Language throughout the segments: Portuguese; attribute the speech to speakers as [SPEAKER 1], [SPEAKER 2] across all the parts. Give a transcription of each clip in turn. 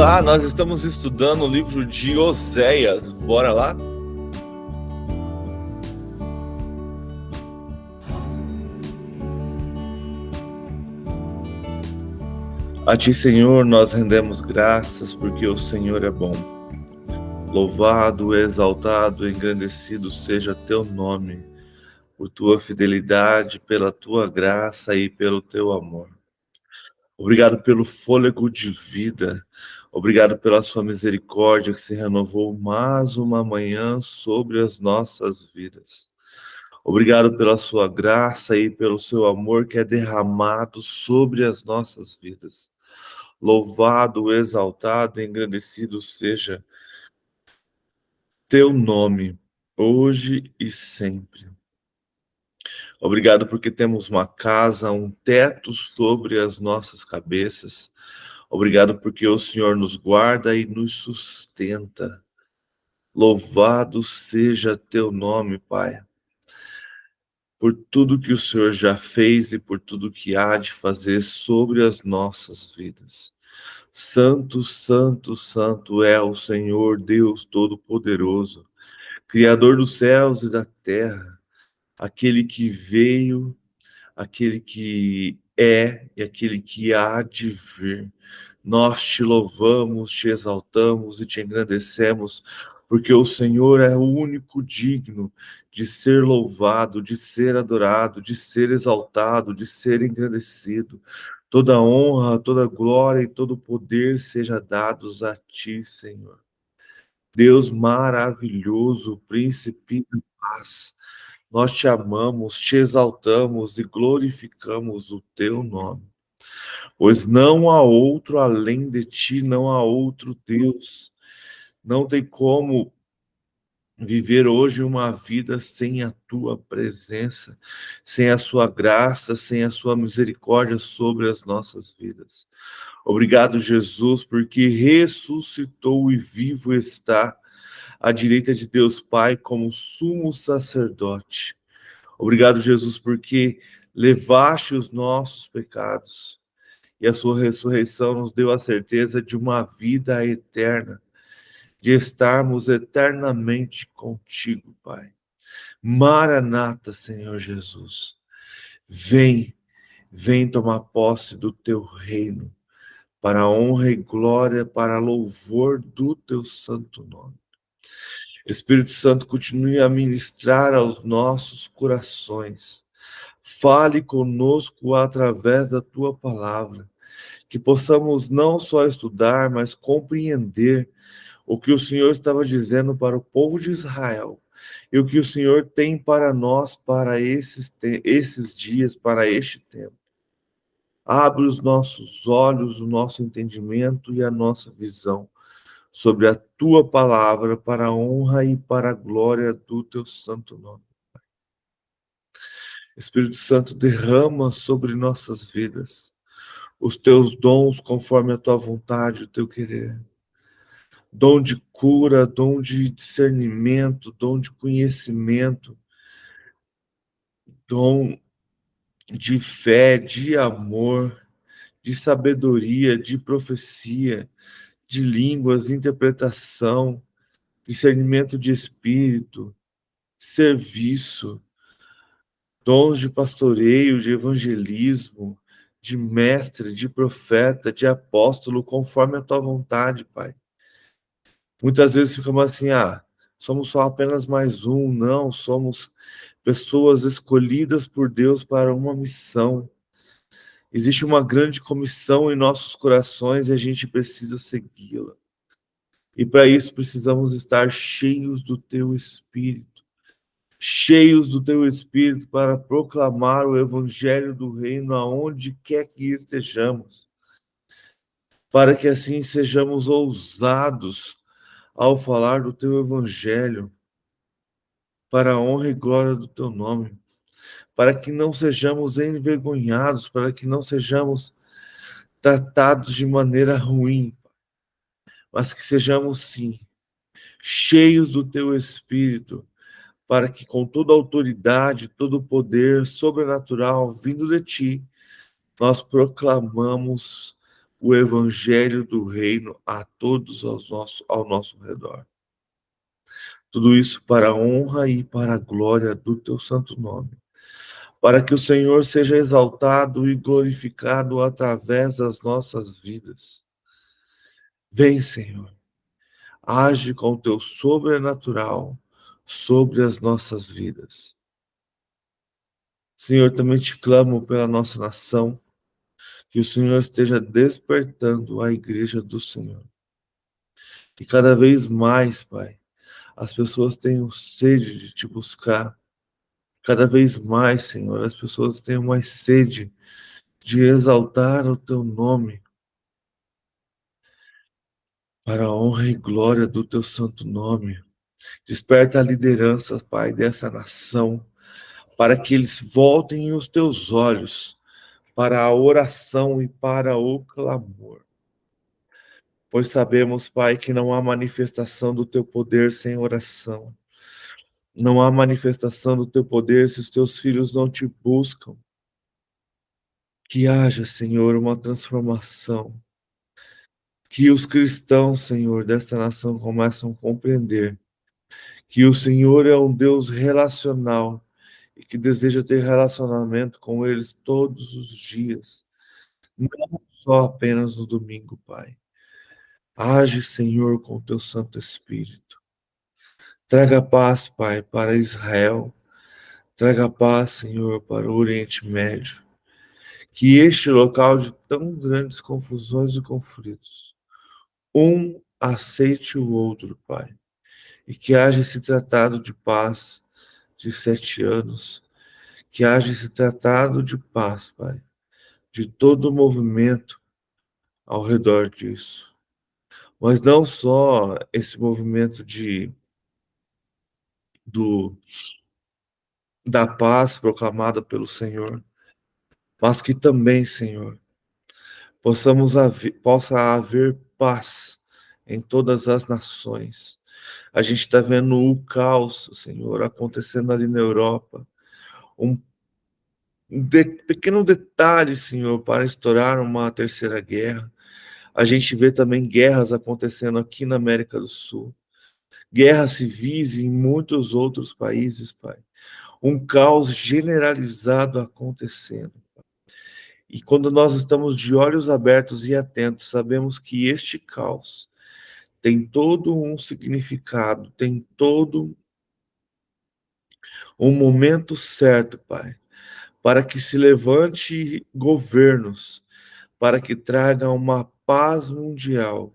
[SPEAKER 1] Olá, nós estamos estudando o livro de Oséias. Bora lá? A Ti, Senhor, nós rendemos graças porque o Senhor é bom. Louvado, exaltado, engrandecido seja Teu nome, por Tua fidelidade, pela Tua graça e pelo Teu amor. Obrigado pelo fôlego de vida. Obrigado pela Sua misericórdia que se renovou mais uma manhã sobre as nossas vidas. Obrigado pela sua graça e pelo seu amor que é derramado sobre as nossas vidas. Louvado, exaltado, engrandecido seja teu nome, hoje e sempre. Obrigado porque temos uma casa, um teto sobre as nossas cabeças. Obrigado porque o Senhor nos guarda e nos sustenta. Louvado seja teu nome, Pai, por tudo que o Senhor já fez e por tudo que há de fazer sobre as nossas vidas. Santo, santo, santo é o Senhor Deus Todo-Poderoso, Criador dos céus e da terra, aquele que veio, aquele que é e aquele que há de vir. Nós te louvamos, te exaltamos e te engrandecemos, porque o Senhor é o único digno de ser louvado, de ser adorado, de ser exaltado, de ser engrandecido. Toda honra, toda glória e todo poder seja dados a ti, Senhor. Deus maravilhoso, príncipe da paz, nós te amamos, te exaltamos e glorificamos o teu nome. Pois não há outro além de ti, não há outro Deus. Não tem como viver hoje uma vida sem a tua presença, sem a sua graça, sem a sua misericórdia sobre as nossas vidas. Obrigado, Jesus, porque ressuscitou e vivo está à direita de Deus Pai como sumo sacerdote. Obrigado, Jesus, porque levaste os nossos pecados e a sua ressurreição nos deu a certeza de uma vida eterna, de estarmos eternamente contigo, Pai. Maranata, Senhor Jesus. Vem, vem tomar posse do teu reino, para a honra e glória, para louvor do teu santo nome. Espírito Santo, continue a ministrar aos nossos corações. Fale conosco através da tua palavra, que possamos não só estudar, mas compreender o que o Senhor estava dizendo para o povo de Israel e o que o Senhor tem para nós, para esses dias, para este tempo. Abre os nossos olhos, o nosso entendimento e a nossa visão sobre a tua palavra, para a honra e para a glória do teu santo nome. Espírito Santo, derrama sobre nossas vidas os teus dons conforme a tua vontade, o teu querer. Dom de cura, dom de discernimento, dom de conhecimento, dom de fé, de amor, de sabedoria, de profecia, de línguas, de interpretação, discernimento de espírito, serviço, dons de pastoreio, de evangelismo, de mestre, de profeta, de apóstolo, conforme a tua vontade, Pai. Muitas vezes ficamos assim, somos só apenas mais um. Não, somos pessoas escolhidas por Deus para uma missão. Existe uma grande comissão em nossos corações e a gente precisa segui-la. E para isso precisamos estar cheios do teu Espírito. Cheios do teu Espírito para proclamar o Evangelho do Reino aonde quer que estejamos. Para que assim sejamos ousados ao falar do teu Evangelho, para a honra e glória do teu nome, para que não sejamos envergonhados, para que não sejamos tratados de maneira ruim, mas que sejamos, sim, cheios do teu Espírito, para que com toda a autoridade, todo o poder sobrenatural vindo de ti, nós proclamamos o evangelho do reino a todos ao nosso redor. Tudo isso para a honra e para a glória do teu santo nome, para que o Senhor seja exaltado e glorificado através das nossas vidas. Vem, Senhor, age com o teu sobrenatural sobre as nossas vidas. Senhor, também te clamo pela nossa nação, que o Senhor esteja despertando a igreja do Senhor. E cada vez mais, Pai, as pessoas tenham sede de te buscar. Cada vez mais, Senhor, as pessoas tenham mais sede de exaltar o teu nome para a honra e glória do teu santo nome. Desperta a liderança, Pai, dessa nação, para que eles voltem os teus olhos para a oração e para o clamor. Pois sabemos, Pai, que não há manifestação do teu poder sem oração. Não há manifestação do teu poder se os teus filhos não te buscam. Que haja, Senhor, uma transformação. Que os cristãos, Senhor, desta nação começam a compreender que o Senhor é um Deus relacional e que deseja ter relacionamento com eles todos os dias, não só apenas no domingo, Pai. Age, Senhor, com o teu Santo Espírito. Traga paz, Pai, para Israel. Traga paz, Senhor, para o Oriente Médio. Que este local de tão grandes confusões e conflitos, um aceite o outro, Pai. E que haja esse tratado de paz de 7 anos. Que haja esse tratado de paz, Pai. De todo o movimento ao redor disso. Mas não só esse movimento da paz proclamada pelo Senhor, mas que também, Senhor, possa haver paz em todas as nações. A gente está vendo o caos, Senhor, acontecendo ali na Europa. Um pequeno detalhe, Senhor, para estourar uma terceira guerra. A gente vê também guerras acontecendo aqui na América do Sul. Guerras civis em muitos outros países, Pai. Um caos generalizado acontecendo. E quando nós estamos de olhos abertos e atentos, sabemos que este caos tem todo um significado, tem todo um momento certo, Pai, para que se levante governos, para que traga uma paz mundial,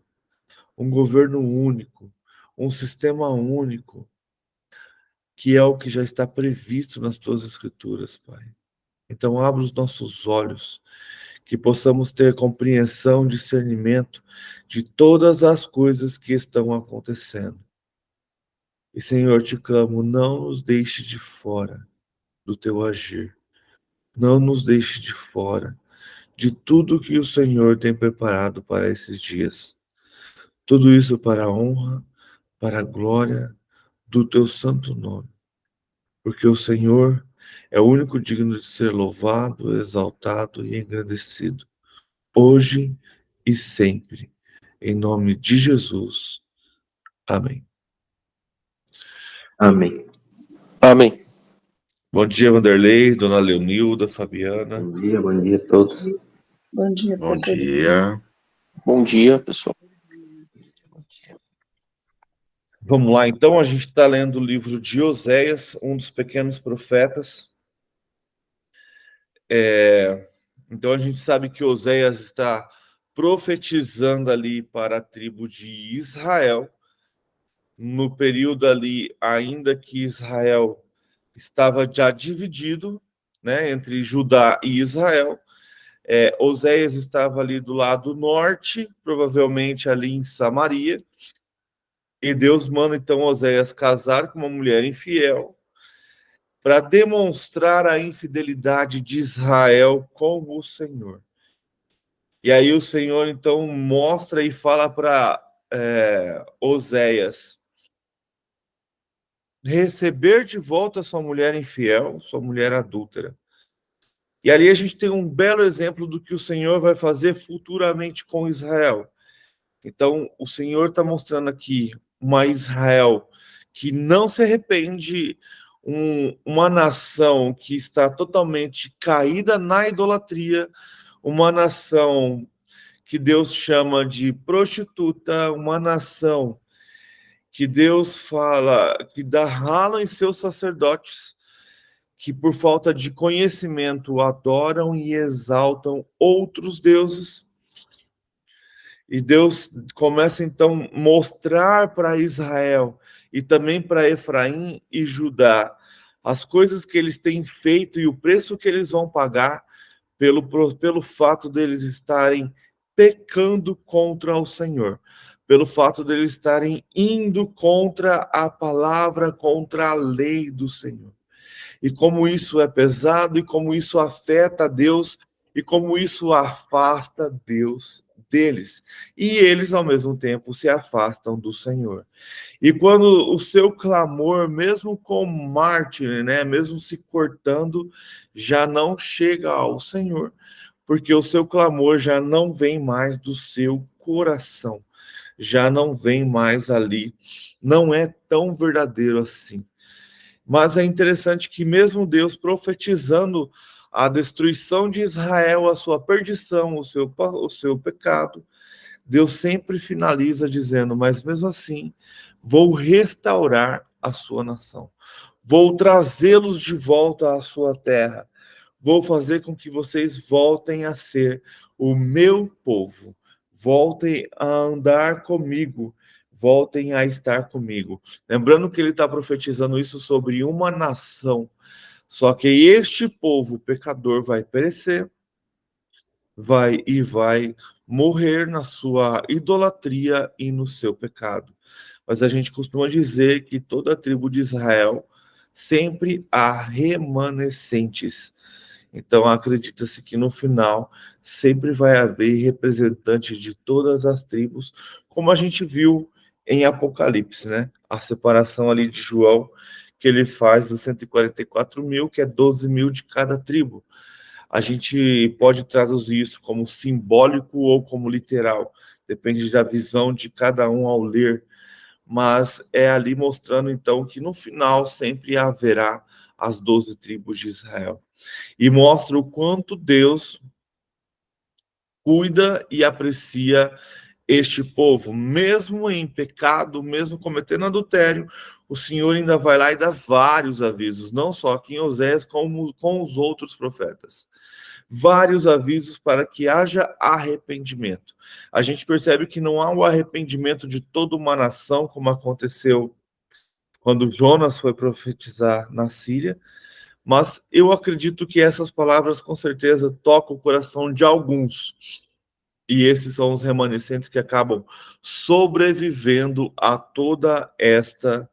[SPEAKER 1] um governo único, um sistema único, que é o que já está previsto nas tuas escrituras, Pai. Então, abra os nossos olhos, que possamos ter compreensão, discernimento de todas as coisas que estão acontecendo. E, Senhor, te clamo, não nos deixe de fora do teu agir. Não nos deixe de fora de tudo que o Senhor tem preparado para esses dias. Tudo isso para a honra, para a glória do teu santo nome. Porque o Senhor é o único digno de ser louvado, exaltado e engrandecido, hoje e sempre. Em nome de Jesus. Amém.
[SPEAKER 2] Amém.
[SPEAKER 3] Amém.
[SPEAKER 1] Bom dia, Vanderlei, dona Leonilda, Fabiana.
[SPEAKER 2] Bom dia a todos.
[SPEAKER 4] Bom dia,
[SPEAKER 1] Bom
[SPEAKER 4] pastor.
[SPEAKER 1] dia.
[SPEAKER 3] Bom dia, pessoal.
[SPEAKER 1] Vamos lá, então, a gente está lendo o livro de Oséias, um dos pequenos profetas. Então, a gente sabe que Oséias está profetizando ali para a tribo de Israel, no período ali, ainda que Israel estava já dividido, né, entre Judá e Israel. Oséias estava ali do lado norte, provavelmente ali em Samaria, e Deus manda então Oséias casar com uma mulher infiel para demonstrar a infidelidade de Israel com o Senhor. E aí o Senhor então mostra e fala para Oséias receber de volta sua mulher infiel, sua mulher adúltera, E ali a gente tem um belo exemplo do que o Senhor vai fazer futuramente com Israel. Então, o Senhor está mostrando aqui uma Israel que não se arrepende, uma nação que está totalmente caída na idolatria, uma nação que Deus chama de prostituta, uma nação que Deus fala que dá ralo em seus sacerdotes, que por falta de conhecimento adoram e exaltam outros deuses. E Deus começa então a mostrar para Israel e também para Efraim e Judá as coisas que eles têm feito e o preço que eles vão pagar pelo fato deles estarem pecando contra o Senhor, pelo fato deles estarem indo contra a palavra, contra a lei do Senhor. E como isso é pesado, e como isso afeta Deus, e como isso afasta Deus deles. E eles, ao mesmo tempo, se afastam do Senhor. E quando o seu clamor, mesmo com mártir, né, mesmo se cortando, já não chega ao Senhor, porque o seu clamor já não vem mais do seu coração, já não vem mais ali, não é tão verdadeiro assim. Mas é interessante que mesmo Deus profetizando a destruição de Israel, a sua perdição, o seu pecado, Deus sempre finaliza dizendo: mas mesmo assim, vou restaurar a sua nação, vou trazê-los de volta à sua terra, vou fazer com que vocês voltem a ser o meu povo, voltem a andar comigo, voltem a estar comigo. Lembrando que ele está profetizando isso sobre uma nação, só que este povo pecador vai perecer, vai morrer na sua idolatria e no seu pecado. Mas a gente costuma dizer que toda a tribo de Israel sempre há remanescentes. Então acredita-se que no final sempre vai haver representantes de todas as tribos, como a gente viu em Apocalipse, né? A separação ali de João, que ele faz dos 144 mil, que é 12 mil de cada tribo. A gente pode traduzir isso como simbólico ou como literal, depende da visão de cada um ao ler, mas é ali mostrando então que no final sempre haverá as 12 tribos de Israel. E mostra o quanto Deus cuida e aprecia este povo, mesmo em pecado, mesmo cometendo adultério, o Senhor ainda vai lá e dá vários avisos, não só aqui em Oséias, como com os outros profetas. Vários avisos para que haja arrependimento. A gente percebe que não há o arrependimento de toda uma nação, como aconteceu quando Jonas foi profetizar na Síria, mas eu acredito que essas palavras com certeza tocam o coração de alguns. E esses são os remanescentes que acabam sobrevivendo a toda esta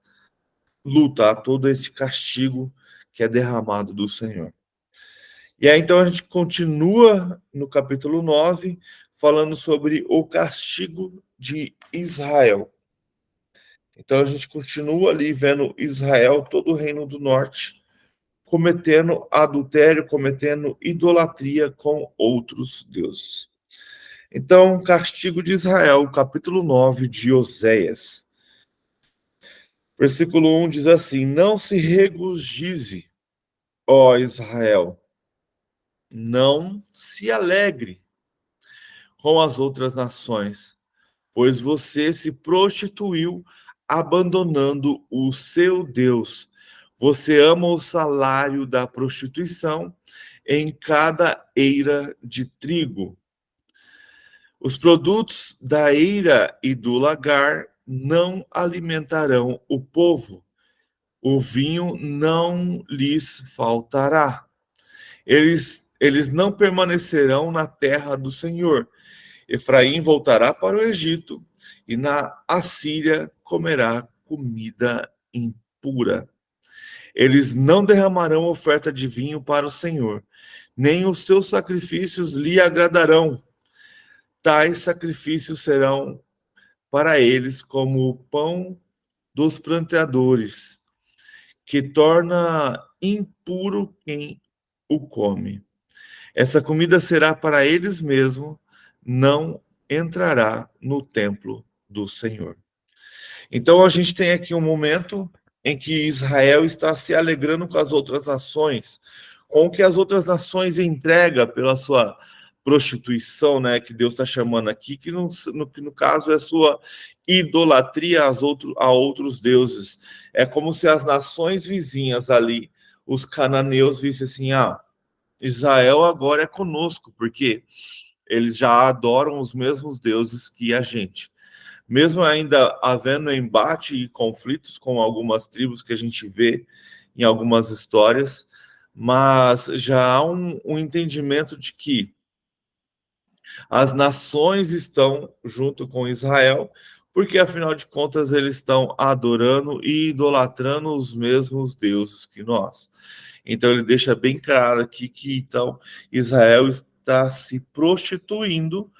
[SPEAKER 1] luta, a todo este castigo que é derramado do Senhor. E aí então a gente continua no capítulo 9, falando sobre o castigo de Israel. Então a gente continua ali vendo Israel, todo o reino do norte, cometendo adultério, cometendo idolatria com outros deuses. Então, castigo de Israel, capítulo 9 de Oséias. Versículo 1 diz assim: não se regozije, ó Israel, não se alegre com as outras nações, pois você se prostituiu abandonando o seu Deus. Você ama o salário da prostituição em cada eira de trigo. Os produtos da eira e do lagar não alimentarão o povo. O vinho não lhes faltará. Eles não permanecerão na terra do Senhor. Efraim voltará para o Egito e na Assíria comerá comida impura. Eles não derramarão oferta de vinho para o Senhor, nem os seus sacrifícios lhe agradarão. Tais sacrifícios serão para eles como o pão dos pranteadores, que torna impuro quem o come. Essa comida será para eles mesmos, não entrará no templo do Senhor. Então a gente tem aqui um momento em que Israel está se alegrando com as outras nações, com o que as outras nações entregam pela sua prostituição, né, que Deus está chamando aqui, que no caso é sua idolatria a outros deuses. É como se as nações vizinhas ali, os cananeus, vissem assim, Israel agora é conosco, porque eles já adoram os mesmos deuses que a gente. Mesmo ainda havendo embate e conflitos com algumas tribos que a gente vê em algumas histórias, mas já há um entendimento de que as nações estão junto com Israel, porque afinal de contas eles estão adorando e idolatrando os mesmos deuses que nós. Então ele deixa bem claro aqui que então Israel está se prostituindo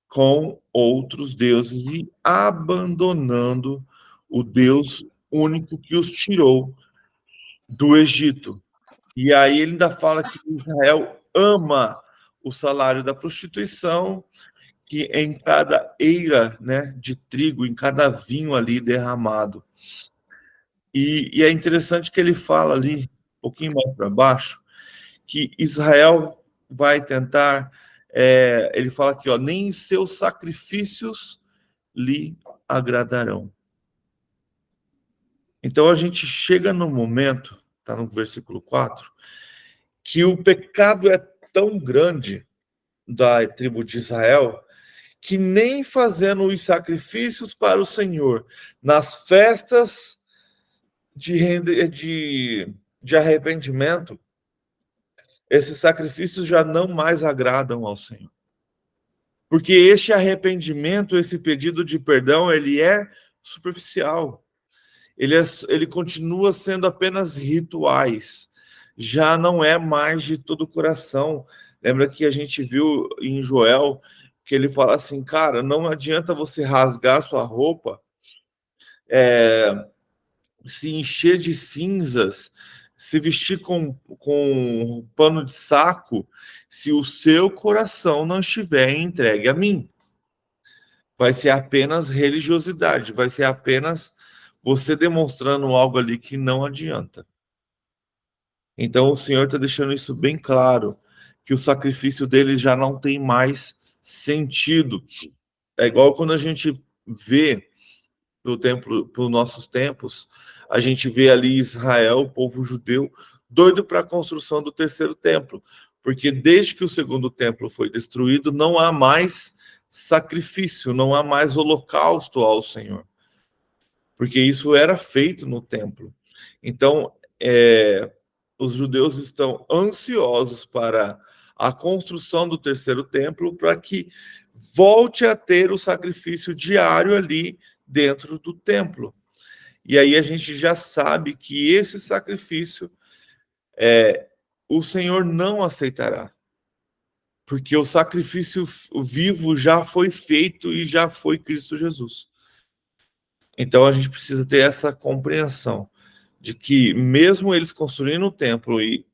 [SPEAKER 1] com outros deuses e abandonando o Deus único que os tirou do Egito. E aí ele ainda fala que Israel ama o salário da prostituição, que em cada eira, né, de trigo, em cada vinho ali derramado. E é interessante que ele fala ali, um pouquinho mais para baixo, que Israel vai tentar, ele fala aqui, nem seus sacrifícios lhe agradarão. Então a gente chega no momento, está no versículo 4, que o pecado é tão grande da tribo de Israel que nem fazendo os sacrifícios para o Senhor nas festas de arrependimento, esses sacrifícios já não mais agradam ao Senhor. Porque este arrependimento, esse pedido de perdão, ele é superficial. Ele continua sendo apenas rituais. Já não é mais de todo o coração. Lembra que a gente viu em Joel que ele fala assim, cara, não adianta você rasgar sua roupa, se encher de cinzas, se vestir com um pano de saco, se o seu coração não estiver entregue a mim. Vai ser apenas religiosidade, vai ser apenas você demonstrando algo ali que não adianta. Então o Senhor está deixando isso bem claro, que o sacrifício dele já não tem mais sentido. É igual quando a gente vê pelos nossos tempos, a gente vê ali Israel, o povo judeu, doido para a construção do terceiro templo, porque desde que o segundo templo foi destruído, não há mais sacrifício, não há mais holocausto ao Senhor, porque isso era feito no templo. Então, os judeus estão ansiosos para a construção do terceiro templo, para que volte a ter o sacrifício diário ali dentro do templo. E aí a gente já sabe que esse sacrifício o Senhor não aceitará, porque o sacrifício vivo já foi feito e já foi Cristo Jesus. Então a gente precisa ter essa compreensão de que mesmo eles construindo o templo e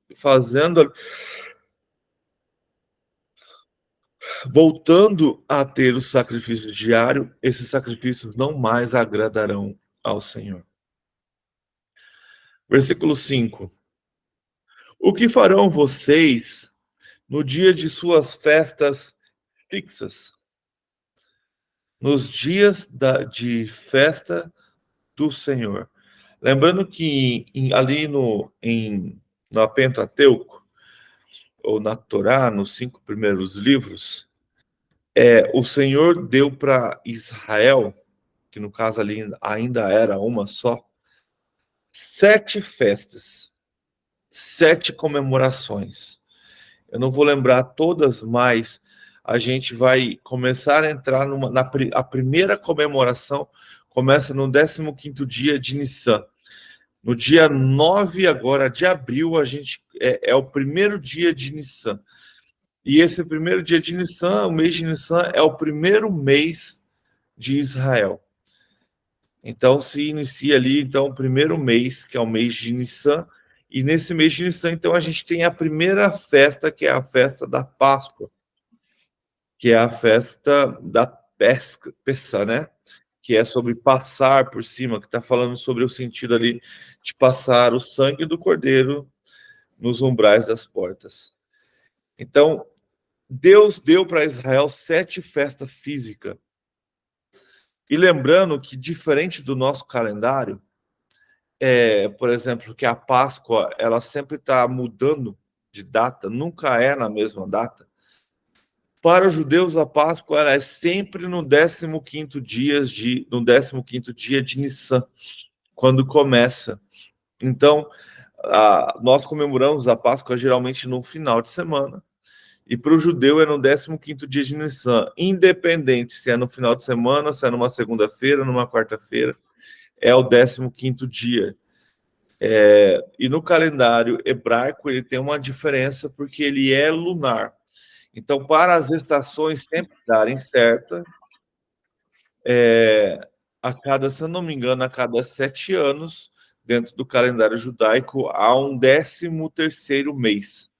[SPEAKER 1] voltando a ter os sacrifícios diários, esses sacrifícios não mais agradarão ao Senhor. Versículo 5. O que farão vocês no dia de suas festas fixas? Nos dias de festa do Senhor. Lembrando que ali no Pentateuco, ou na Torá, nos 5 primeiros livros, o Senhor deu para Israel, que no caso ali ainda era uma só, 7 festas, 7 comemorações. Eu não vou lembrar todas, mas a gente vai começar a entrar a primeira comemoração começa no 15º dia de Nissan. No dia 9 agora de abril, a gente é o primeiro dia de Nissan. E esse primeiro dia de Nissan, o mês de Nissan, é o primeiro mês de Israel. Então, se inicia ali, então, o primeiro mês, que é o mês de Nissan, E nesse mês de Nissan, então, a gente tem a primeira festa, que é a festa da Páscoa, que é a festa da Pessa, né? Que é sobre passar por cima, que está falando sobre o sentido ali de passar o sangue do cordeiro nos umbrais das portas. Então, Deus deu para Israel 7 festas físicas. E lembrando que, diferente do nosso calendário, por exemplo, que a Páscoa ela sempre está mudando de data, nunca é na mesma data. Para os judeus, a Páscoa ela é sempre no 15º dia de Nissan, quando começa. Então, nós comemoramos a Páscoa geralmente no final de semana. E para o judeu é no 15º dia de Nissan, independente se é no final de semana, se é numa segunda-feira, numa quarta-feira, é o 15º dia. E no calendário hebraico ele tem uma diferença porque ele é lunar. Então, para as estações sempre darem certo, se eu não me engano, a cada 7 anos, dentro do calendário judaico, há um 13º mês,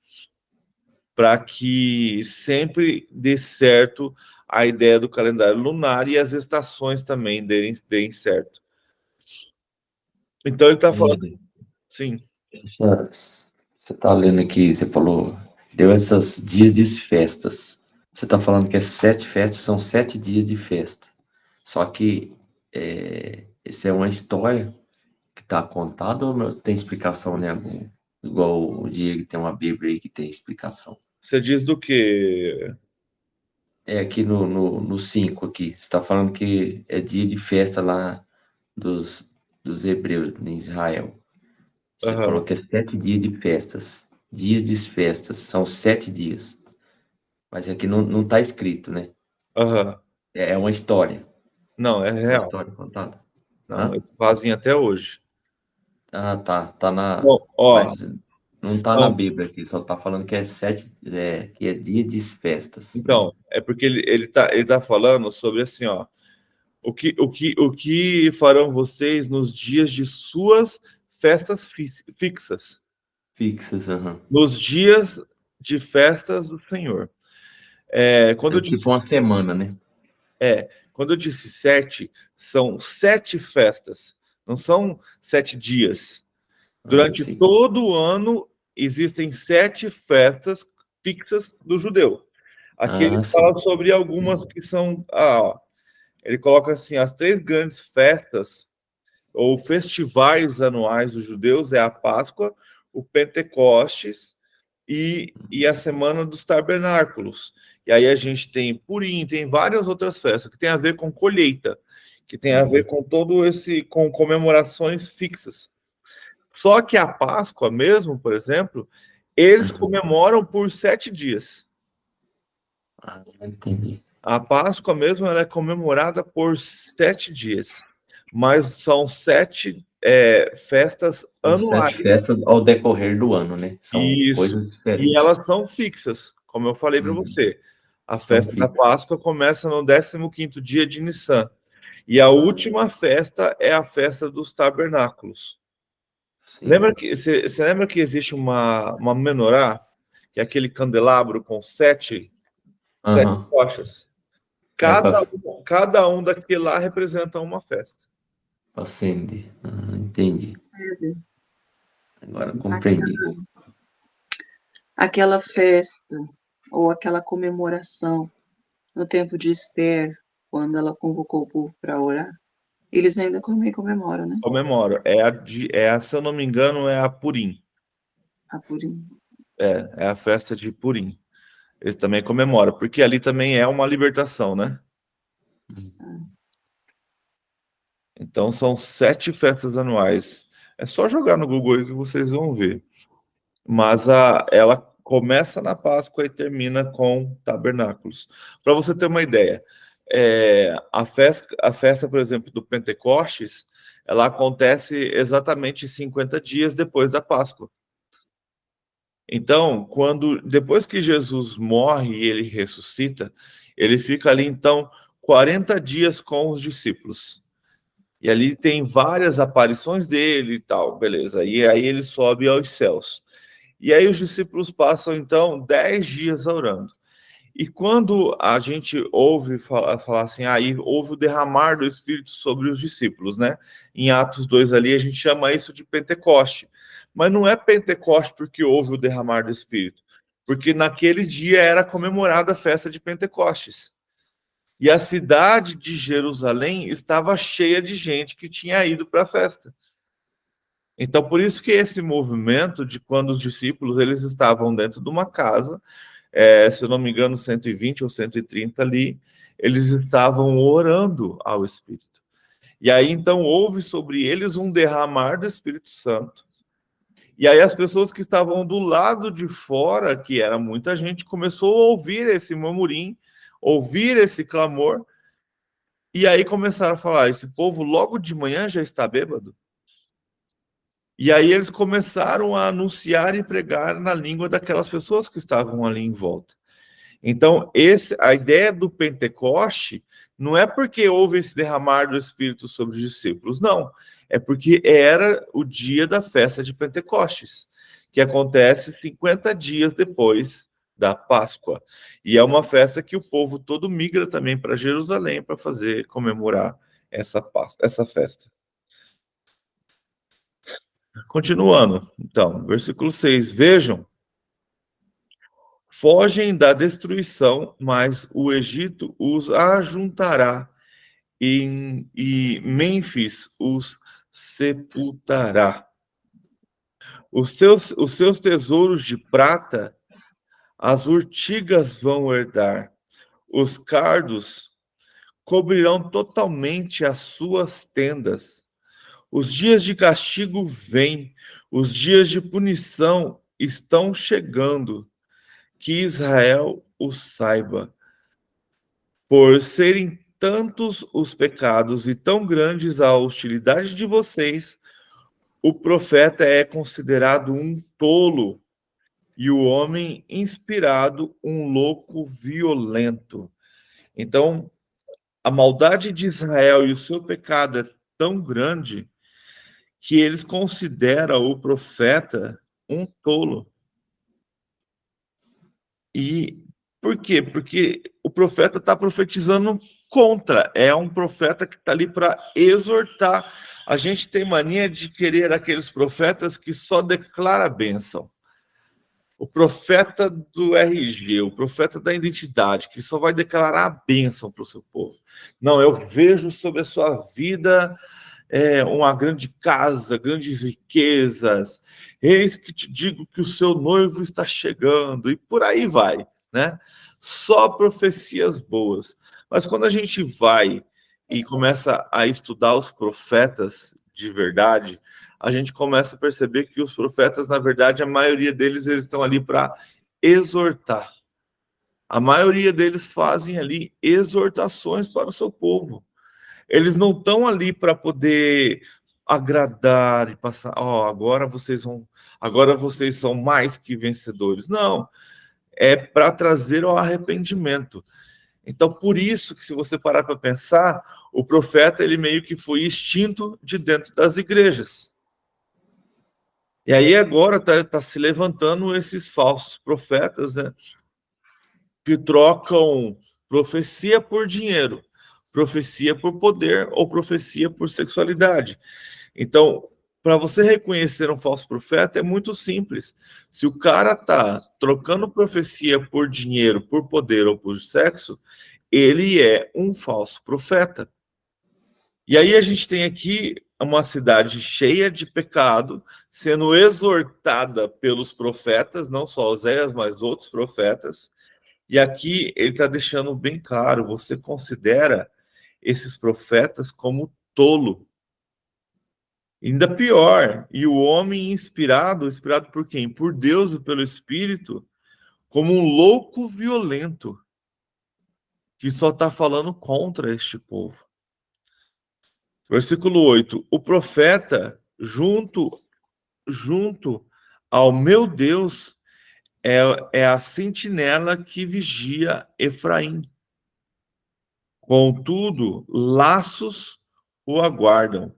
[SPEAKER 1] para que sempre dê certo a ideia do calendário lunar e as estações também deem certo. Então, ele está falando... Sim.
[SPEAKER 2] Você está lendo aqui, você falou, deu esses dias de festas. Você está falando que 7 festas são 7 dias de festa. Só que essa é uma história que está contada ou não tem explicação, né? Igual o Diego tem uma Bíblia aí que tem explicação.
[SPEAKER 1] Você diz do quê?
[SPEAKER 2] Aqui no 5 aqui. Você está falando que é dia de festa lá dos hebreus em Israel. Você falou que é 7 dias de festas. Dias de festas, são 7 dias. Mas aqui não está escrito, né? É uma história.
[SPEAKER 1] Não, é real.
[SPEAKER 2] Uma história contada.
[SPEAKER 1] Não, eles fazem até hoje.
[SPEAKER 2] Ah, tá. Tá na...
[SPEAKER 1] Bom,
[SPEAKER 2] mas não está na Bíblia aqui, só está falando que que é dia de festas.
[SPEAKER 1] Então, é porque ele tá falando sobre assim, ó. O que farão vocês nos dias de suas festas fixas?
[SPEAKER 2] Fixas, aham.
[SPEAKER 1] Nos dias de festas do Senhor. Quando eu disse,
[SPEAKER 2] tipo uma semana, né?
[SPEAKER 1] Quando eu disse 7, são 7 festas. Não são 7 dias. Durante todo o ano, existem 7 festas fixas do judeu. Aqui ele fala sobre algumas que são... ele coloca assim, as 3 grandes festas ou festivais anuais dos judeus é a Páscoa, o Pentecostes e a Semana dos Tabernáculos. E aí a gente tem Purim, tem várias outras festas que tem a ver com colheita, que tem a ver com com comemorações fixas. Só que a Páscoa mesmo, por exemplo, eles comemoram por 7 dias.
[SPEAKER 2] Entendi.
[SPEAKER 1] A Páscoa mesmo ela é comemorada por 7 dias, mas são 7 festas anuais.
[SPEAKER 2] 7 festas ao decorrer do ano, né? São coisas diferentes.
[SPEAKER 1] E elas são fixas, como eu falei para você. A festa da Páscoa começa no 15º dia de Nissan. E a última festa é a festa dos tabernáculos. Você lembra que existe uma menorá, que é aquele candelabro com 7 tochas? Cada um daquele lá representa uma festa.
[SPEAKER 2] Acende. Entendi. Agora compreendi.
[SPEAKER 4] Aquela festa ou aquela comemoração no tempo de Esther, quando ela convocou o povo para orar, eles ainda comemoram, né?
[SPEAKER 1] Comemoram. Se eu não me engano, é a Purim.
[SPEAKER 4] A Purim.
[SPEAKER 1] É a festa de Purim. Eles também comemoram, porque ali também é uma libertação, né? Então são 7 festas anuais. É só jogar no Google aí que vocês vão ver. Mas ela começa na Páscoa e termina com tabernáculos. Para você ter uma ideia, a festa, por exemplo, do Pentecostes, ela acontece exatamente 50 dias depois da Páscoa. Então, depois que Jesus morre e ele ressuscita, ele fica ali, então, 40 dias com os discípulos. E ali tem várias aparições dele e tal, beleza. E aí ele sobe aos céus. E aí os discípulos passam, então, 10 dias orando. E quando a gente ouve falar assim, aí houve o derramar do Espírito sobre os discípulos, né? Em Atos 2 ali, a gente chama isso de Pentecoste. Mas não é Pentecoste porque houve o derramar do Espírito. Porque naquele dia era comemorada a festa de Pentecostes. E a cidade de Jerusalém estava cheia de gente que tinha ido para a festa. Então, por isso que esse movimento de quando os discípulos eles estavam dentro de uma casa, se eu não me engano, 120 ou 130 ali, eles estavam orando ao Espírito. E aí, então, houve sobre eles um derramar do Espírito Santo. E aí as pessoas que estavam do lado de fora, que era muita gente, começou a ouvir esse murmurim, ouvir esse clamor, e aí começaram a falar, esse povo logo de manhã já está bêbado? E aí eles começaram a anunciar e pregar na língua daquelas pessoas que estavam ali em volta. Então, a ideia do Pentecoste não é porque houve esse derramar do Espírito sobre os discípulos, não. É porque era o dia da festa de Pentecostes, que acontece 50 dias depois da Páscoa. E é uma festa que o povo todo migra também para Jerusalém para comemorar essa festa. Continuando, então, versículo 6. Vejam, fogem da destruição, mas o Egito os ajuntará e Mênfis os sepultará. Os seus tesouros de prata as urtigas vão herdar. Os cardos cobrirão totalmente as suas tendas. Os dias de castigo vêm, os dias de punição estão chegando. Que Israel o saiba. Por serem tantos os pecados e tão grandes a hostilidade de vocês, o profeta é considerado um tolo e o homem inspirado um louco violento. Então, a maldade de Israel e o seu pecado é tão grande que eles consideram o profeta um tolo. E por quê? Porque o profeta está profetizando contra, é um profeta que está ali para exortar. A gente tem mania de querer aqueles profetas que só declara a bênção. O profeta do RG, o profeta da identidade, que só vai declarar a bênção para o seu povo. Não, eu vejo sobre a sua vida uma grande casa, grandes riquezas. Eis que te digo que o seu noivo está chegando, e por aí vai, né? Só profecias boas. Mas quando a gente vai e começa a estudar os profetas de verdade, a gente começa a perceber que os profetas, na verdade, a maioria deles eles estão ali para exortar. A maioria deles fazem ali exortações para o seu povo. Eles não estão ali para poder agradar e passar, agora vocês são mais que vencedores. Não, é para trazer o arrependimento. Então, por isso que se você parar para pensar, o profeta ele meio que foi extinto de dentro das igrejas. E aí agora tá se levantando esses falsos profetas, né, que trocam profecia por dinheiro, profecia por poder ou profecia por sexualidade. Então, para você reconhecer um falso profeta é muito simples. Se o cara tá trocando profecia por dinheiro, por poder ou por sexo, ele é um falso profeta. E aí a gente tem aqui uma cidade cheia de pecado, sendo exortada pelos profetas, não só Oséias, mas outros profetas. E aqui ele está deixando bem claro, você considera esses profetas como tolo. Ainda pior, e o homem inspirado por quem? Por Deus e pelo Espírito, como um louco violento, que só está falando contra este povo. Versículo 8, o profeta, junto ao meu Deus, é a sentinela que vigia Efraim. Contudo, laços o aguardam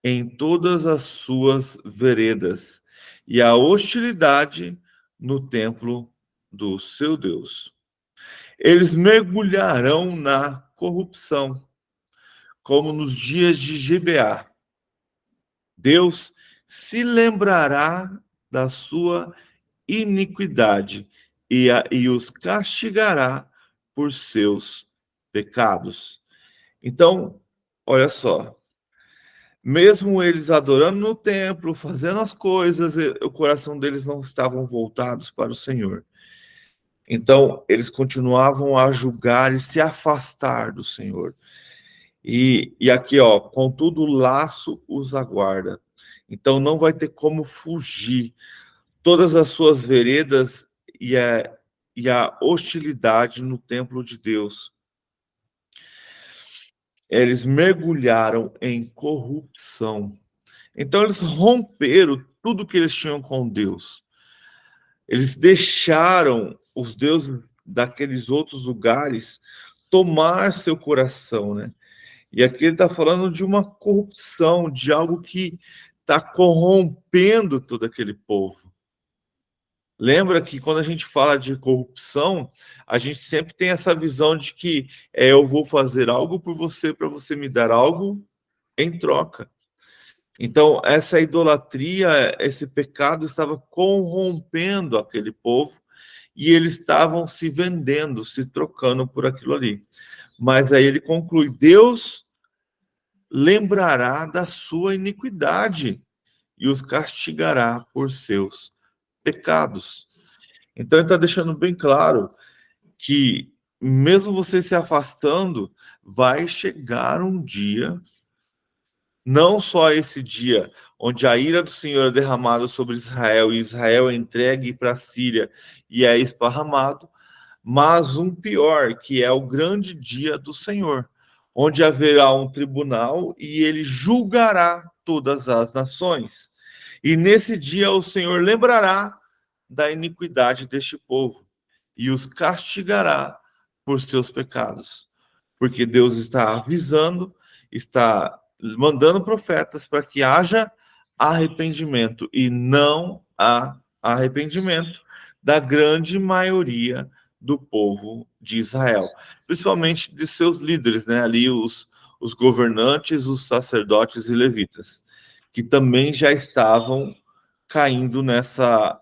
[SPEAKER 1] em todas as suas veredas, e a hostilidade no templo do seu Deus. Eles mergulharão na corrupção, como nos dias de Gibeá. Deus se lembrará da sua iniquidade e os castigará por seus pecados. Então, olha só, mesmo eles adorando no templo, fazendo as coisas, o coração deles não estavam voltados para o Senhor. Então, eles continuavam a julgar e se afastar do Senhor. E aqui, ó, contudo, o laço os aguarda. Então, não vai ter como fugir. Todas as suas veredas e a hostilidade no templo de Deus. Eles mergulharam em corrupção. Então, eles romperam tudo que eles tinham com Deus. Eles deixaram os deuses daqueles outros lugares tomar seu coração, né? E aqui ele está falando de uma corrupção, de algo que está corrompendo todo aquele povo. Lembra que quando a gente fala de corrupção, a gente sempre tem essa visão de que eu vou fazer algo por você para você me dar algo em troca. Então, essa idolatria, esse pecado estava corrompendo aquele povo e eles estavam se vendendo, se trocando por aquilo ali. Mas aí ele conclui: Deus lembrará da sua iniquidade e os castigará por seus pecados. Então, ele está deixando bem claro que, mesmo você se afastando, vai chegar um dia, não só esse dia onde a ira do Senhor é derramada sobre Israel e Israel é entregue para a Síria e é esparramado, mas um pior, que é o grande dia do Senhor, onde haverá um tribunal e ele julgará todas as nações. E nesse dia o Senhor lembrará da iniquidade deste povo e os castigará por seus pecados. Porque Deus está avisando, está mandando profetas para que haja arrependimento, e não há arrependimento da grande maioria do povo de Israel, principalmente de seus líderes, né? Ali os governantes, os sacerdotes e levitas, que também já estavam caindo nessa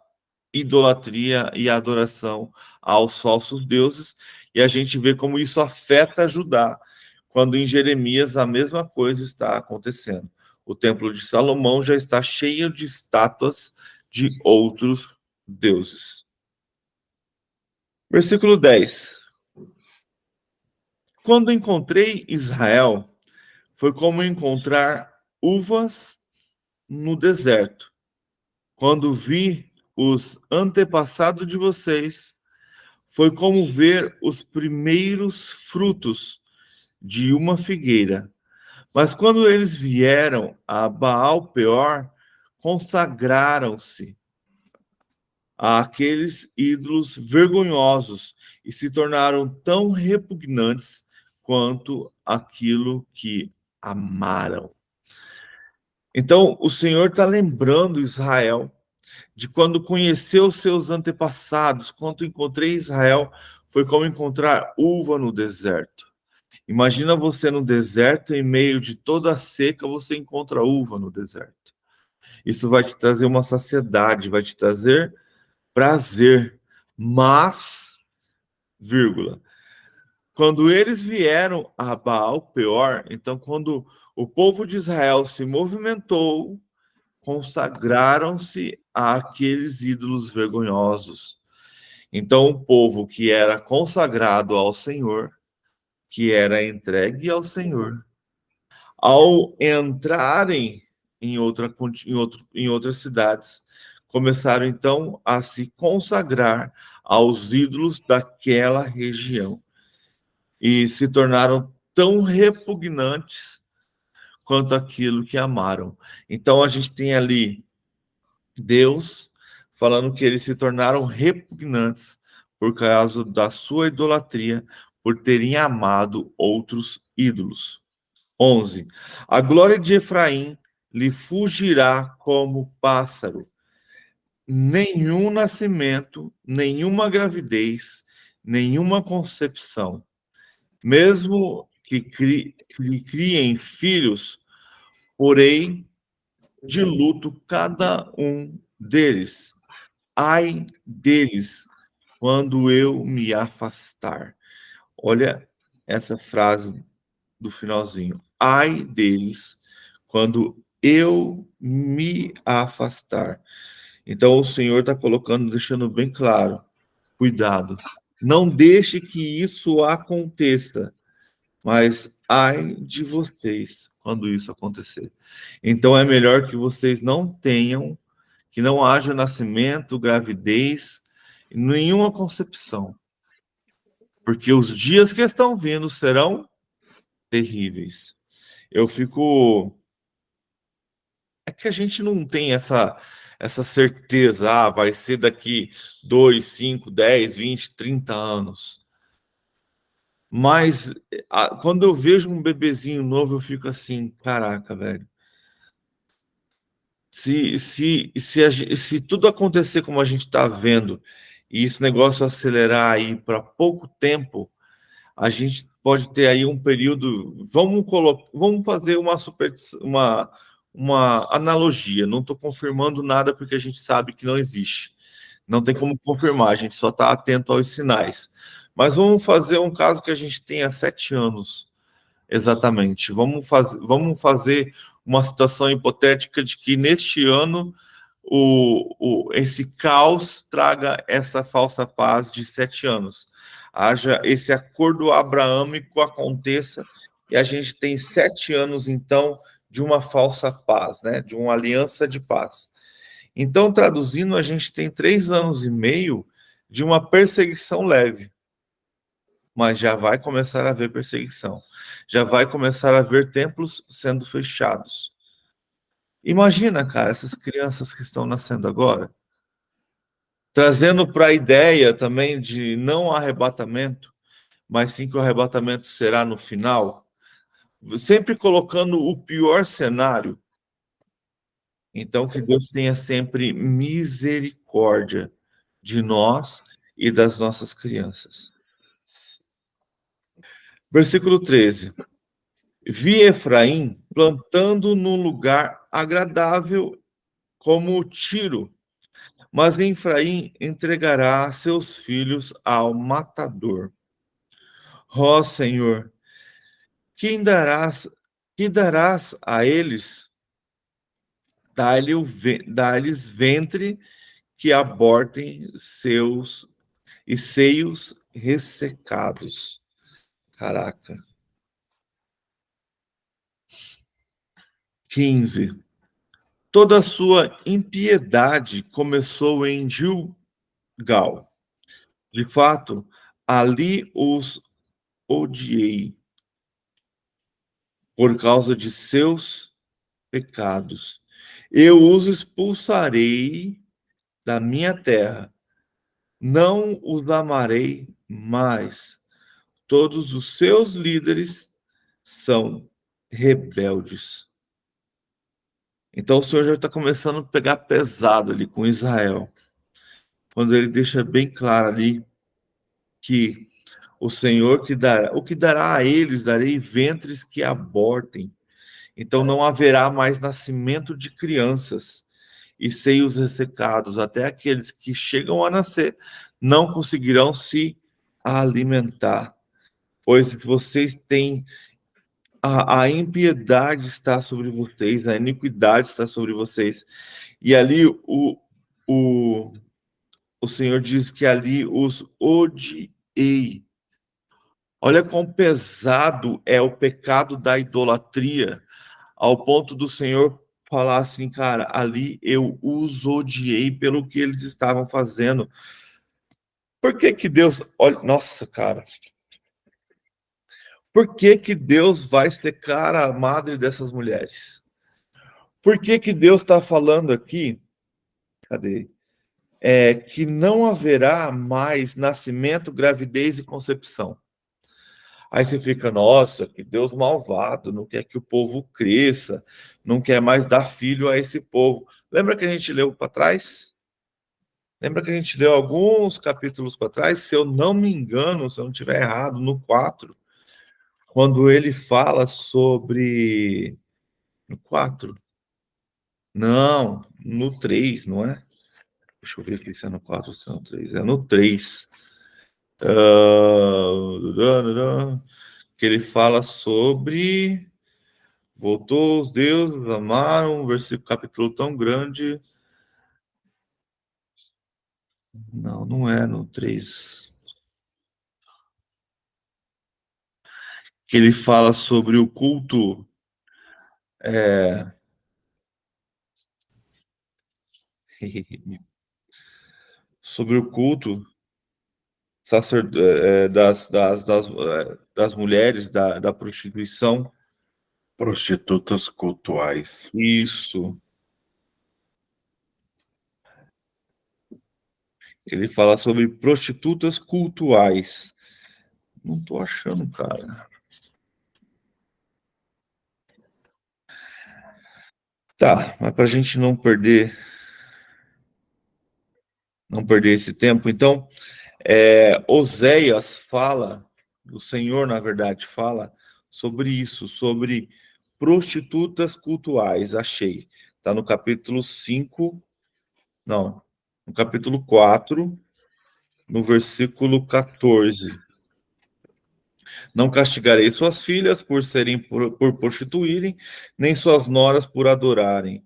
[SPEAKER 1] idolatria e adoração aos falsos deuses, e a gente vê como isso afeta Judá, quando em Jeremias a mesma coisa está acontecendo. O templo de Salomão já está cheio de estátuas de outros deuses. Versículo 10. Quando encontrei Israel, foi como encontrar uvas no deserto. Quando vi os antepassados de vocês, foi como ver os primeiros frutos de uma figueira. Mas quando eles vieram a Baal-Peor, consagraram-se àqueles ídolos vergonhosos e se tornaram tão repugnantes quanto aquilo que amaram. Então, o Senhor está lembrando Israel de quando conheceu seus antepassados. Quando encontrei Israel, foi como encontrar uva no deserto. Imagina você no deserto, em meio de toda a seca, você encontra uva no deserto. Isso vai te trazer uma saciedade, vai te trazer prazer, mas, vírgula, quando eles vieram a Baal-Peor, então quando o povo de Israel se movimentou, consagraram-se àqueles ídolos vergonhosos. Então o povo que era consagrado ao Senhor, que era entregue ao Senhor, ao entrarem em outras cidades, começaram então a se consagrar aos ídolos daquela região e se tornaram tão repugnantes quanto aquilo que amaram. Então a gente tem ali Deus falando que eles se tornaram repugnantes por causa da sua idolatria, por terem amado outros ídolos. 11. A glória de Efraim lhe fugirá como pássaro. Nenhum nascimento, nenhuma gravidez, nenhuma concepção. Mesmo que criem filhos, porém de luto cada um deles. Ai deles, quando eu me afastar. Olha essa frase do finalzinho. Ai deles, quando eu me afastar. Então o Senhor está colocando, deixando bem claro, cuidado. Não deixe que isso aconteça, mas ai de vocês quando isso acontecer. Então é melhor que vocês não tenham, que não haja nascimento, gravidez, nenhuma concepção. Porque os dias que estão vindo serão terríveis. Eu fico... É que a gente não tem essa certeza, vai ser daqui 2, 5, 10, 20, 30 anos. Mas quando eu vejo um bebezinho novo, eu fico assim, caraca, velho. Se tudo acontecer como a gente está vendo, e esse negócio acelerar aí para pouco tempo, a gente pode ter aí um período. Vamos fazer uma analogia. Não estou confirmando nada porque a gente sabe que não existe. Não tem como confirmar, a gente só está atento aos sinais. Mas vamos fazer um caso que a gente tenha 7 anos, exatamente. Vamos fazer uma situação hipotética de que neste ano esse caos traga essa falsa paz de 7 anos. Haja esse acordo abraâmico aconteça e a gente tem 7 anos, então, de uma falsa paz, né? De uma aliança de paz. Então, traduzindo, a gente tem 3 anos e meio de uma perseguição leve. Mas já vai começar a haver perseguição. Já vai começar a haver templos sendo fechados. Imagina, cara, essas crianças que estão nascendo agora, trazendo para a ideia também de não arrebatamento, mas sim que o arrebatamento será no final, sempre colocando o pior cenário. Então, que Deus tenha sempre misericórdia de nós e das nossas crianças. Versículo 13. Vi Efraim plantando num lugar agradável como Tiro, mas Efraim entregará seus filhos ao matador. Ó Senhor, que darás a eles? Dá-lhes ventre que abortem seus e seios ressecados. Caraca. 15. Toda a sua impiedade começou em Gilgal. De fato, ali os odiei por causa de seus pecados. Eu os expulsarei da minha terra. Não os amarei mais. Todos os seus líderes são rebeldes. Então o Senhor já está começando a pegar pesado ali com Israel. Quando ele deixa bem claro ali que o Senhor o que dará a eles, darei ventres que abortem. Então não haverá mais nascimento de crianças e seios ressecados. Até aqueles que chegam a nascer não conseguirão se alimentar. Pois vocês têm a impiedade está sobre vocês, a iniquidade está sobre vocês. E ali o Senhor diz que ali os odiei. Olha quão pesado é o pecado da idolatria, ao ponto do Senhor falar assim, cara, ali eu os odiei pelo que eles estavam fazendo. Por que que Deus... Olha, nossa, cara. Por que que Deus vai secar a madre dessas mulheres? Por que que Deus está falando aqui? Cadê? Que não haverá mais nascimento, gravidez e concepção. Aí você fica, nossa, que Deus malvado, não quer que o povo cresça, não quer mais dar filho a esse povo. Lembra que a gente leu para trás? Lembra que a gente leu alguns capítulos para trás? Se eu não me engano, se eu não estiver errado, no 4, quando ele fala sobre. No 4? Não, no 3, não é? Deixa eu ver aqui se é no 4 ou se é no 3. É no 3. Que ele fala sobre. Voltou os deuses, amaram, um versículo, capítulo tão grande. Não, não é no 3. Que ele fala sobre o culto. Sobre o culto das mulheres, da prostituição.
[SPEAKER 5] Prostitutas cultuais.
[SPEAKER 1] Isso. Ele fala sobre prostitutas cultuais. Não tô achando, cara. Tá, mas para a gente não perder esse tempo, então, Oséias fala, o Senhor, na verdade, fala sobre isso, sobre prostitutas cultuais. Achei. Está no capítulo 5, não, no capítulo 4, no versículo 14. Não castigarei suas filhas por serem por prostituírem, nem suas noras por adorarem,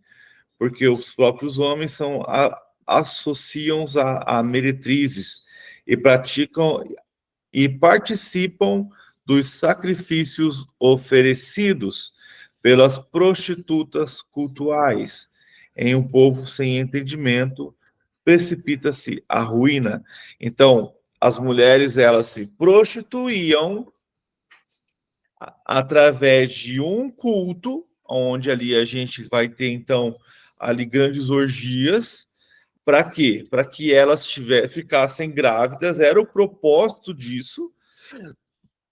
[SPEAKER 1] porque os próprios homens associam-os a meretrizes e praticam e participam dos sacrifícios oferecidos pelas prostitutas cultuais. Em um povo sem entendimento, precipita-se a ruína. Então, as mulheres, elas se prostituíam através de um culto, onde ali a gente vai ter, então, ali grandes orgias. Para quê? Para que elas ficassem grávidas, era o propósito disso,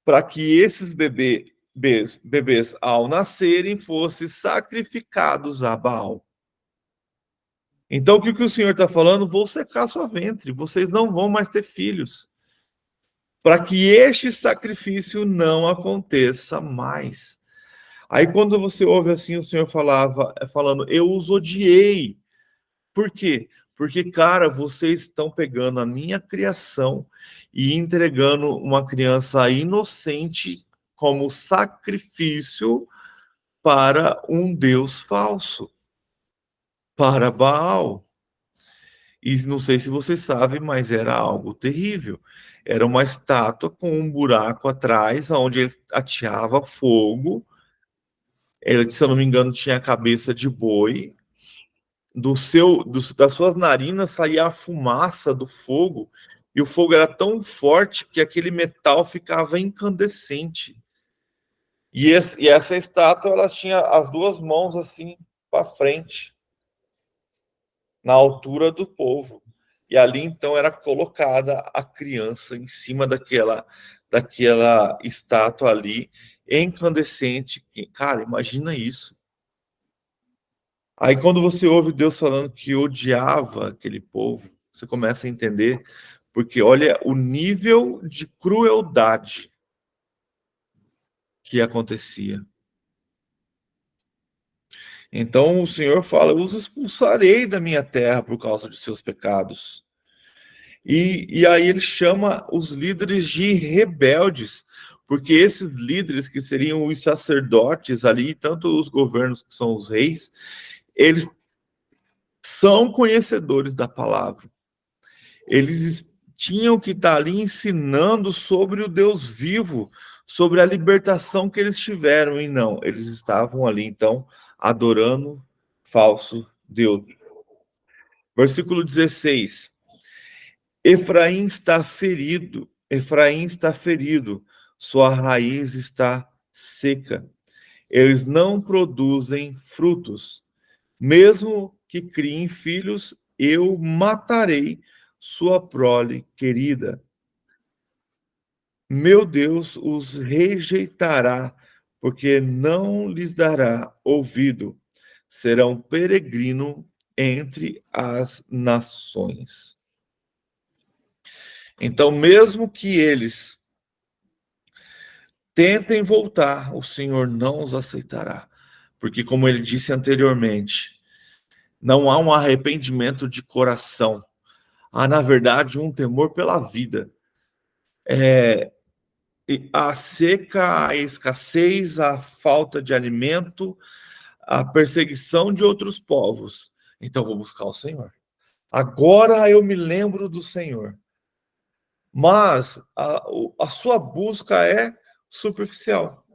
[SPEAKER 1] para que esses bebês, ao nascerem, fossem sacrificados a Baal. Então, o que o Senhor está falando? Vou secar sua ventre, vocês não vão mais ter filhos, para que este sacrifício não aconteça mais. Aí, quando você ouve assim, o Senhor falando, eu os odiei. Por quê? Porque, cara, vocês estão pegando a minha criação e entregando uma criança inocente como sacrifício para um Deus falso, para Baal. E não sei se você sabe, mas era algo terrível. Era uma estátua com um buraco atrás, onde ele ateava fogo. Ele, se eu não me engano, tinha a cabeça de boi. Das suas narinas saía a fumaça do fogo, e o fogo era tão forte que aquele metal ficava incandescente. E essa estátua, ela tinha as duas mãos assim para frente, na altura do povo. E ali então era colocada a criança em cima daquela estátua ali, incandescente. Cara, imagina isso. Aí quando você ouve Deus falando que odiava aquele povo, você começa a entender, porque olha o nível de crueldade que acontecia. Então o Senhor fala, eu os expulsarei da minha terra por causa de seus pecados. E aí ele chama os líderes de rebeldes, porque esses líderes que seriam os sacerdotes ali, tanto os governos que são os reis, eles são conhecedores da palavra. Eles tinham que estar ali ensinando sobre o Deus vivo, sobre a libertação que eles tiveram, e não, eles estavam ali, então, adorando falso Deus. Versículo 16. Efraim está ferido, sua raiz está seca. Eles não produzem frutos. Mesmo que criem filhos, eu matarei sua prole querida. meu Deus os rejeitará, porque não lhes dará ouvido. Serão peregrino entre as nações. Então, mesmo que eles tentem voltar, o Senhor não os aceitará. Porque, como ele disse anteriormente, não há um arrependimento de coração. Há, na verdade, um temor pela vida. A seca, a escassez, a falta de alimento, a perseguição de outros povos. Então, vou buscar o Senhor. Agora eu me lembro do Senhor. Mas a sua busca é superficial,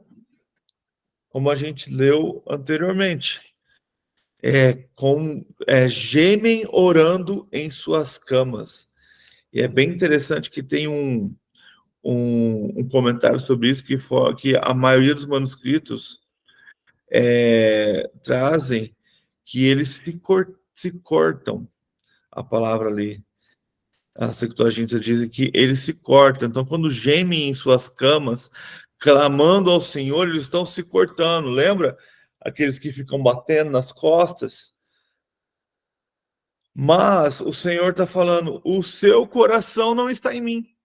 [SPEAKER 1] como a gente leu anteriormente. Gemem orando em suas camas. E é bem interessante que tem um comentário sobre isso, que a maioria dos manuscritos trazem que eles se cortam, a palavra ali. A Septuaginta diz que eles se cortam. Então, quando gemem em suas camas, clamando ao Senhor, eles estão se cortando. Lembra? Aqueles que ficam batendo nas costas. Mas o Senhor está falando, o seu coração não está em mim.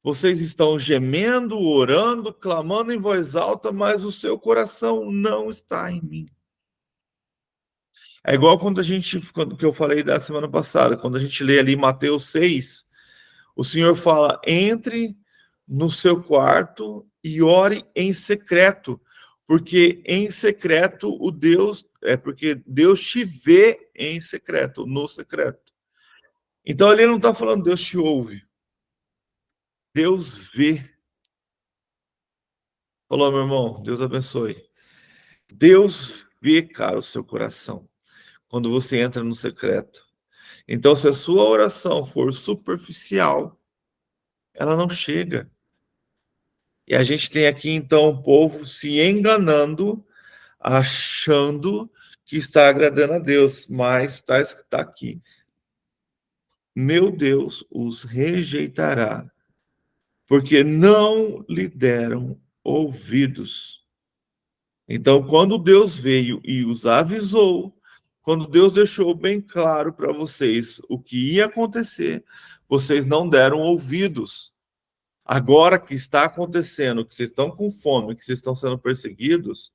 [SPEAKER 1] Vocês estão gemendo, orando, clamando em voz alta, mas o seu coração não está em mim. É igual quando que eu falei da semana passada, quando a gente lê ali Mateus 6, o Senhor fala: entre no seu quarto e ore em secreto, porque em secreto porque Deus te vê em secreto, no secreto. Então ele não está falando Deus te ouve, Deus vê. Falou, meu irmão, Deus abençoe. Deus vê, cara, o seu coração quando você entra no secreto. Então, se a sua oração for superficial, ela não chega. E a gente tem aqui, então, o povo se enganando, achando que está agradando a Deus, mas está aqui. Meu Deus os rejeitará, porque não lhe deram ouvidos. Então, quando Deus veio e os avisou, quando Deus deixou bem claro para vocês o que ia acontecer, vocês não deram ouvidos. Agora que está acontecendo, que vocês estão com fome, que vocês estão sendo perseguidos,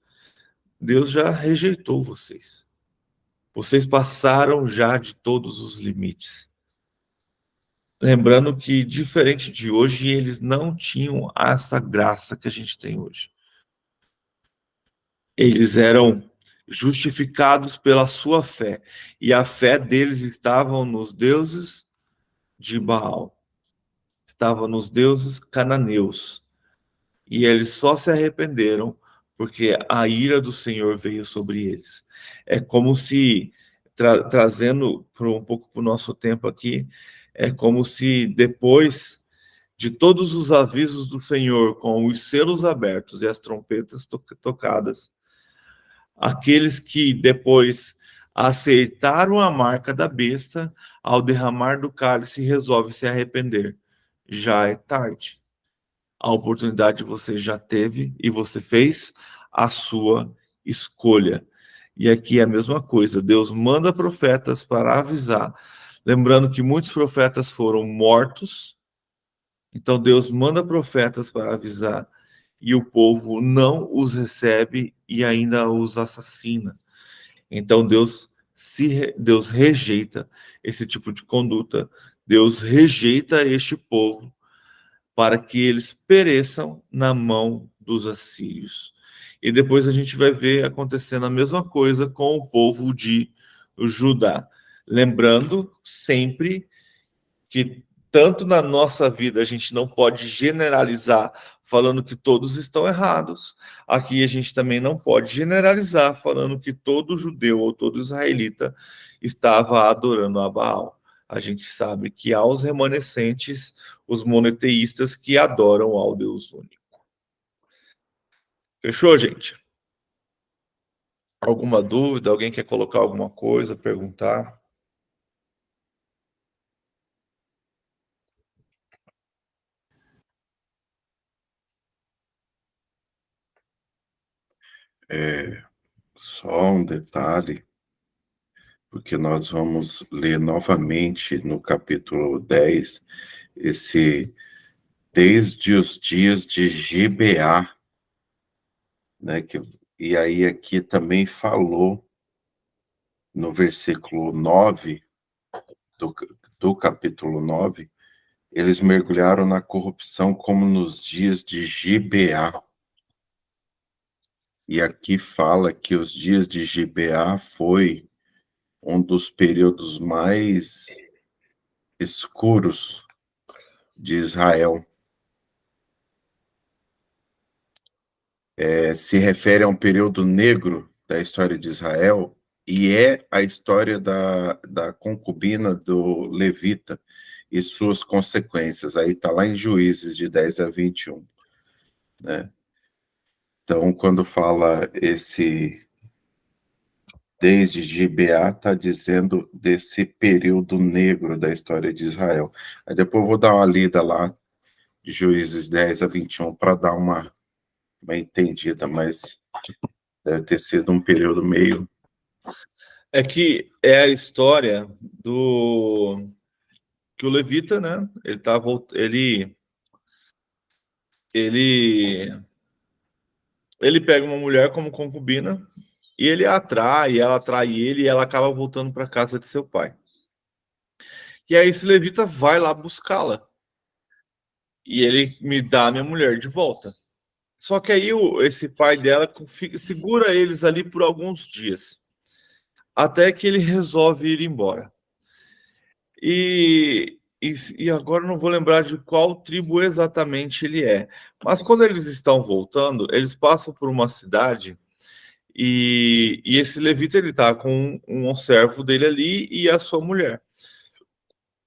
[SPEAKER 1] Deus já rejeitou vocês. Vocês passaram já de todos os limites. Lembrando que, diferente de hoje, eles não tinham essa graça que a gente tem hoje. Eles eram justificados pela sua fé. E a fé deles estava nos deuses de Baal. Estava nos deuses cananeus. E eles só se arrependeram porque a ira do Senhor veio sobre eles. É como se, trazendo um pouco para o nosso tempo aqui, é como se depois de todos os avisos do Senhor, com os selos abertos e as trompetas tocadas, aqueles que depois aceitaram a marca da besta, ao derramar do cálice, resolvem se arrepender. Já é tarde. A oportunidade você já teve e você fez a sua escolha. E aqui é a mesma coisa. Deus manda profetas para avisar. Lembrando que muitos profetas foram mortos. Então Deus manda profetas para avisar e o povo não os recebe e ainda os assassina. Então Deus rejeita esse tipo de conduta. Deus rejeita este povo para que eles pereçam na mão dos assírios. E depois a gente vai ver acontecendo a mesma coisa com o povo de Judá. Lembrando sempre que tanto na nossa vida a gente não pode generalizar falando que todos estão errados. Aqui a gente também não pode generalizar falando que todo judeu ou todo israelita estava adorando a Baal. A gente sabe que há os remanescentes, os monoteístas que adoram ao Deus único. Fechou, gente? Alguma dúvida? Alguém quer colocar alguma coisa, perguntar?
[SPEAKER 5] Só um detalhe, porque nós vamos ler novamente no capítulo 10, esse desde os dias de Gibeá, né? E aí aqui também falou no versículo 9 do, do capítulo 9, eles mergulharam na corrupção como nos dias de Gibeá. E aqui fala que os dias de Gibeá foi um dos períodos mais escuros de Israel. Se refere a um período negro da história de Israel e é a história da concubina do Levita e suas consequências. Aí está lá em Juízes, de 10 a 21. Né? Então, quando fala desde Gibeá, está dizendo desse período negro da história de Israel. Aí depois eu vou dar uma lida lá, de Juízes 10 a 21, para dar uma entendida, mas deve ter sido um período meio...
[SPEAKER 1] É que é a história do que o levita, né? Ele pega uma mulher como concubina e ele a atrai, ela atrai ele e ela acaba voltando para casa de seu pai. E aí esse levita vai lá buscá-la e ele me dá a minha mulher de volta. Só que aí esse pai dela segura eles ali por alguns dias, até que ele resolve ir embora. E agora eu não vou lembrar de qual tribo exatamente ele é. Mas quando eles estão voltando, eles passam por uma cidade e esse levita ele tá com um servo dele ali e a sua mulher.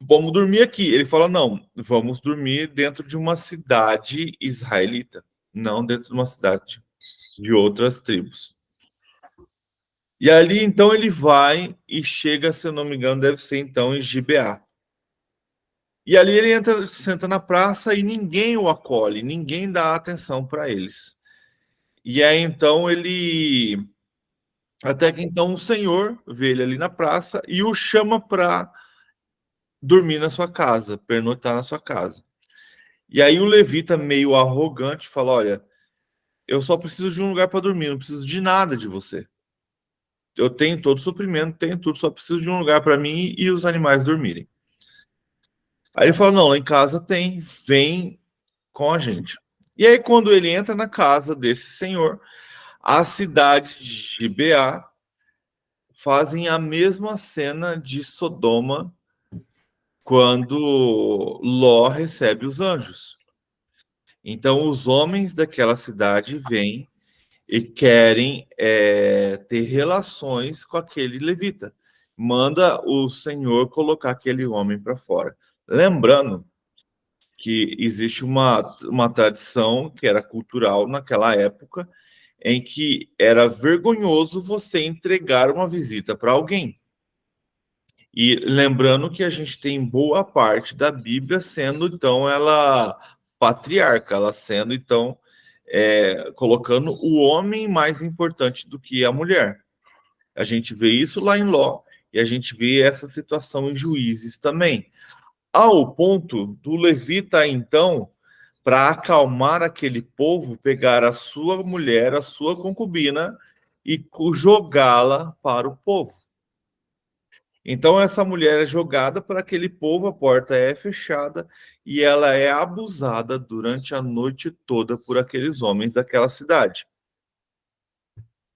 [SPEAKER 1] Vamos dormir aqui. Ele fala, não, vamos dormir dentro de uma cidade israelita, não dentro de uma cidade de outras tribos. E ali, então, ele vai e chega, se eu não me engano, deve ser, então, em Gibeá. E ali ele senta na praça e ninguém o acolhe, ninguém dá atenção para eles. E aí, então, até que, então, o Senhor vê ele ali na praça e o chama para dormir na sua casa, pernoitar na sua casa. E aí o levita, meio arrogante, fala, olha, eu só preciso de um lugar para dormir, não preciso de nada de você. Eu tenho todo o suprimento, tenho tudo, só preciso de um lugar para mim e os animais dormirem. Aí ele fala, não, lá em casa tem, vem com a gente. E aí quando ele entra na casa desse senhor, a cidade de Gibeá fazem a mesma cena de Sodoma quando Ló recebe os anjos. Então os homens daquela cidade vêm e querem ter relações com aquele levita. Manda o Senhor colocar aquele homem para fora. Lembrando que existe uma tradição que era cultural naquela época, em que era vergonhoso você entregar uma visita para alguém. E lembrando que a gente tem boa parte da Bíblia sendo, então, ela patriarca, ela sendo, então, colocando o homem mais importante do que a mulher. A gente vê isso lá em Ló, e a gente vê essa situação em Juízes também. Ao ponto do levita, então, para acalmar aquele povo, pegar a sua mulher, a sua concubina, e jogá-la para o povo. Então, essa mulher é jogada para aquele povo, a porta é fechada e ela é abusada durante a noite toda por aqueles homens daquela cidade.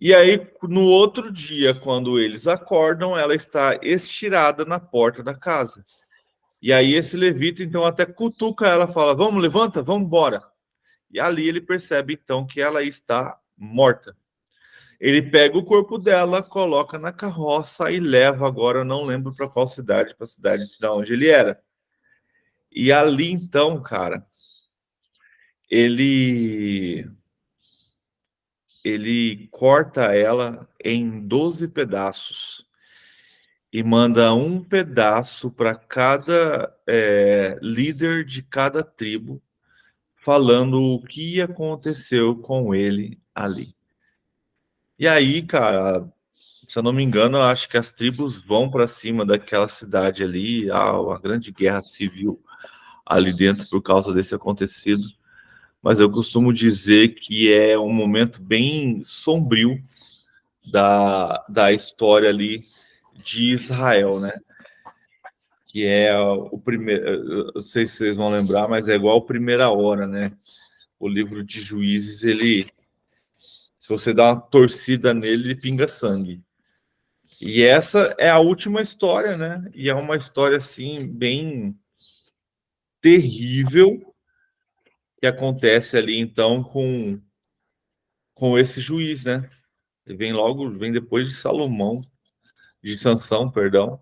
[SPEAKER 1] E aí, no outro dia, quando eles acordam, ela está estirada na porta da casa. E aí, esse levita, então, até cutuca ela, fala: vamos, levanta, vamos embora. E ali ele percebe, então, que ela está morta. Ele pega o corpo dela, coloca na carroça e leva, agora eu não lembro para qual cidade, para a cidade de onde ele era. E ali, então, cara, ele corta ela em 12 pedaços e manda um pedaço para cada líder de cada tribo, falando o que aconteceu com ele ali. E aí, cara, se eu não me engano, eu acho que as tribos vão para cima daquela cidade ali, há uma grande guerra civil ali dentro por causa desse acontecido. Mas eu costumo dizer que é um momento bem sombrio da história ali de Israel, né? Que é o primeiro, eu não sei se vocês vão lembrar, mas é igual a Primeira Hora, né? O livro de Juízes, ele, se você dá uma torcida nele, ele pinga sangue. E essa é a última história, né? E é uma história assim bem terrível que acontece ali então com esse juiz, né? Ele vem depois de Salomão, de Sansão, perdão.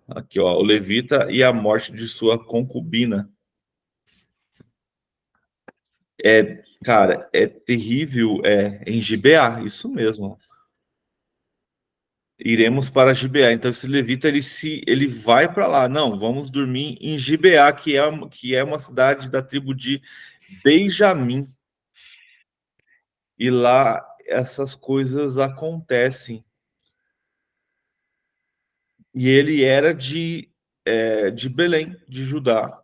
[SPEAKER 1] Aqui, ó, o levita e a morte de sua concubina. Cara, é terrível, em Gibeá, isso mesmo. Iremos para Gibeá. Então esse levita ele vai para lá. Não, vamos dormir em Gibeá, que é uma cidade da tribo de Benjamim. E lá essas coisas acontecem. E ele era de Belém, de Judá.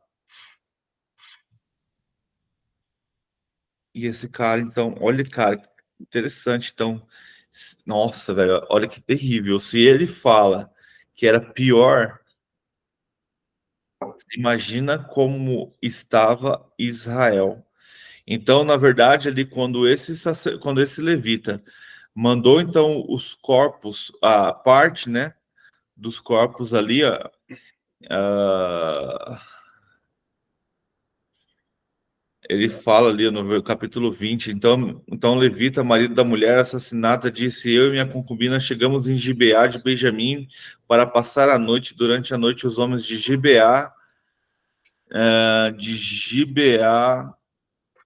[SPEAKER 1] E esse cara, então, olha, cara, que interessante. Então, nossa, velho, olha que terrível. Se ele fala que era pior, imagina como estava Israel. Então, na verdade, ali quando esse levita mandou então os corpos, a parte, né, dos corpos ali, ele fala ali no capítulo 20, então levita, marido da mulher assassinada, disse: eu e minha concubina chegamos em Gibeá de Benjamim para passar a noite. Durante a noite, os homens de Gibeá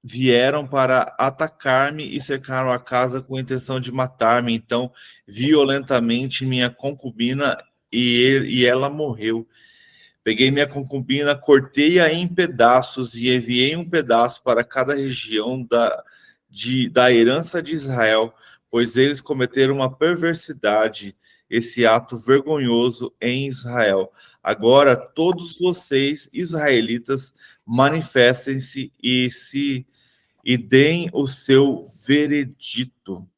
[SPEAKER 1] vieram para atacar-me e cercaram a casa com a intenção de matar-me. Então, violentamente, minha concubina e ela morreu. Peguei minha concubina, cortei-a em pedaços e enviei um pedaço para cada região da herança de Israel, pois eles cometeram uma perversidade, esse ato vergonhoso em Israel. Agora, todos vocês, israelitas, manifestem-se e deem o seu veredito.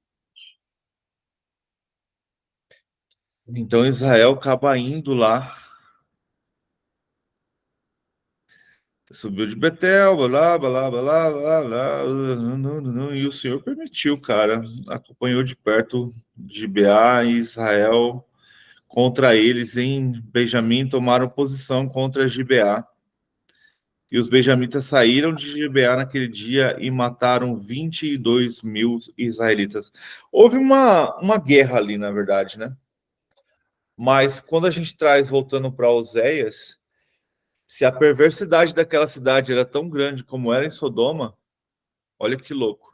[SPEAKER 1] Então Israel acaba indo lá, subiu de Betel, blá, blá, blá, blá, blá, blá, e o Senhor permitiu, cara, acompanhou de perto Gibeá e Israel contra eles em Benjamim, tomaram posição contra Gibeá. E os benjamitas saíram de Gibeá naquele dia e mataram 22 mil israelitas. Houve uma guerra ali, na verdade, né? Mas quando a gente traz, voltando para Oséias, se a perversidade daquela cidade era tão grande como era em Sodoma, olha que louco.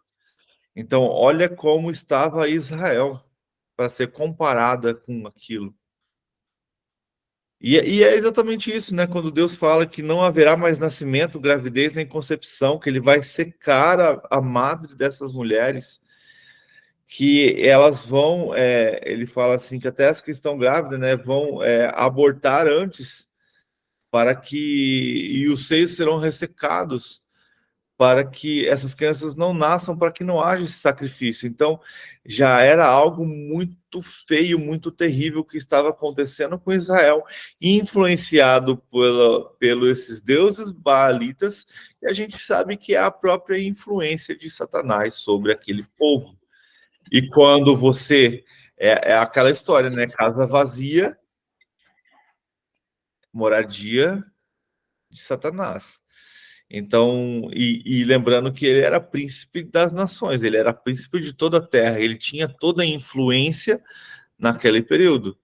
[SPEAKER 1] Então, olha como estava Israel para ser comparada com aquilo. E é exatamente isso, né? Quando Deus fala que não haverá mais nascimento, gravidez nem concepção, que ele vai secar a madre dessas mulheres, que elas vão, ele fala assim, que até as que estão grávidas, né, vão abortar antes, para que, e os seios serão ressecados, para que essas crianças não nasçam, para que não haja esse sacrifício. Então, já era algo muito feio, muito terrível que estava acontecendo com Israel, influenciado pelo esses deuses baalitas, e a gente sabe que é a própria influência de Satanás sobre aquele povo. E quando você... É aquela história, né? Casa vazia, moradia de Satanás. Então, e lembrando que ele era príncipe das nações, ele era príncipe de toda a terra, ele tinha toda a influência naquele período.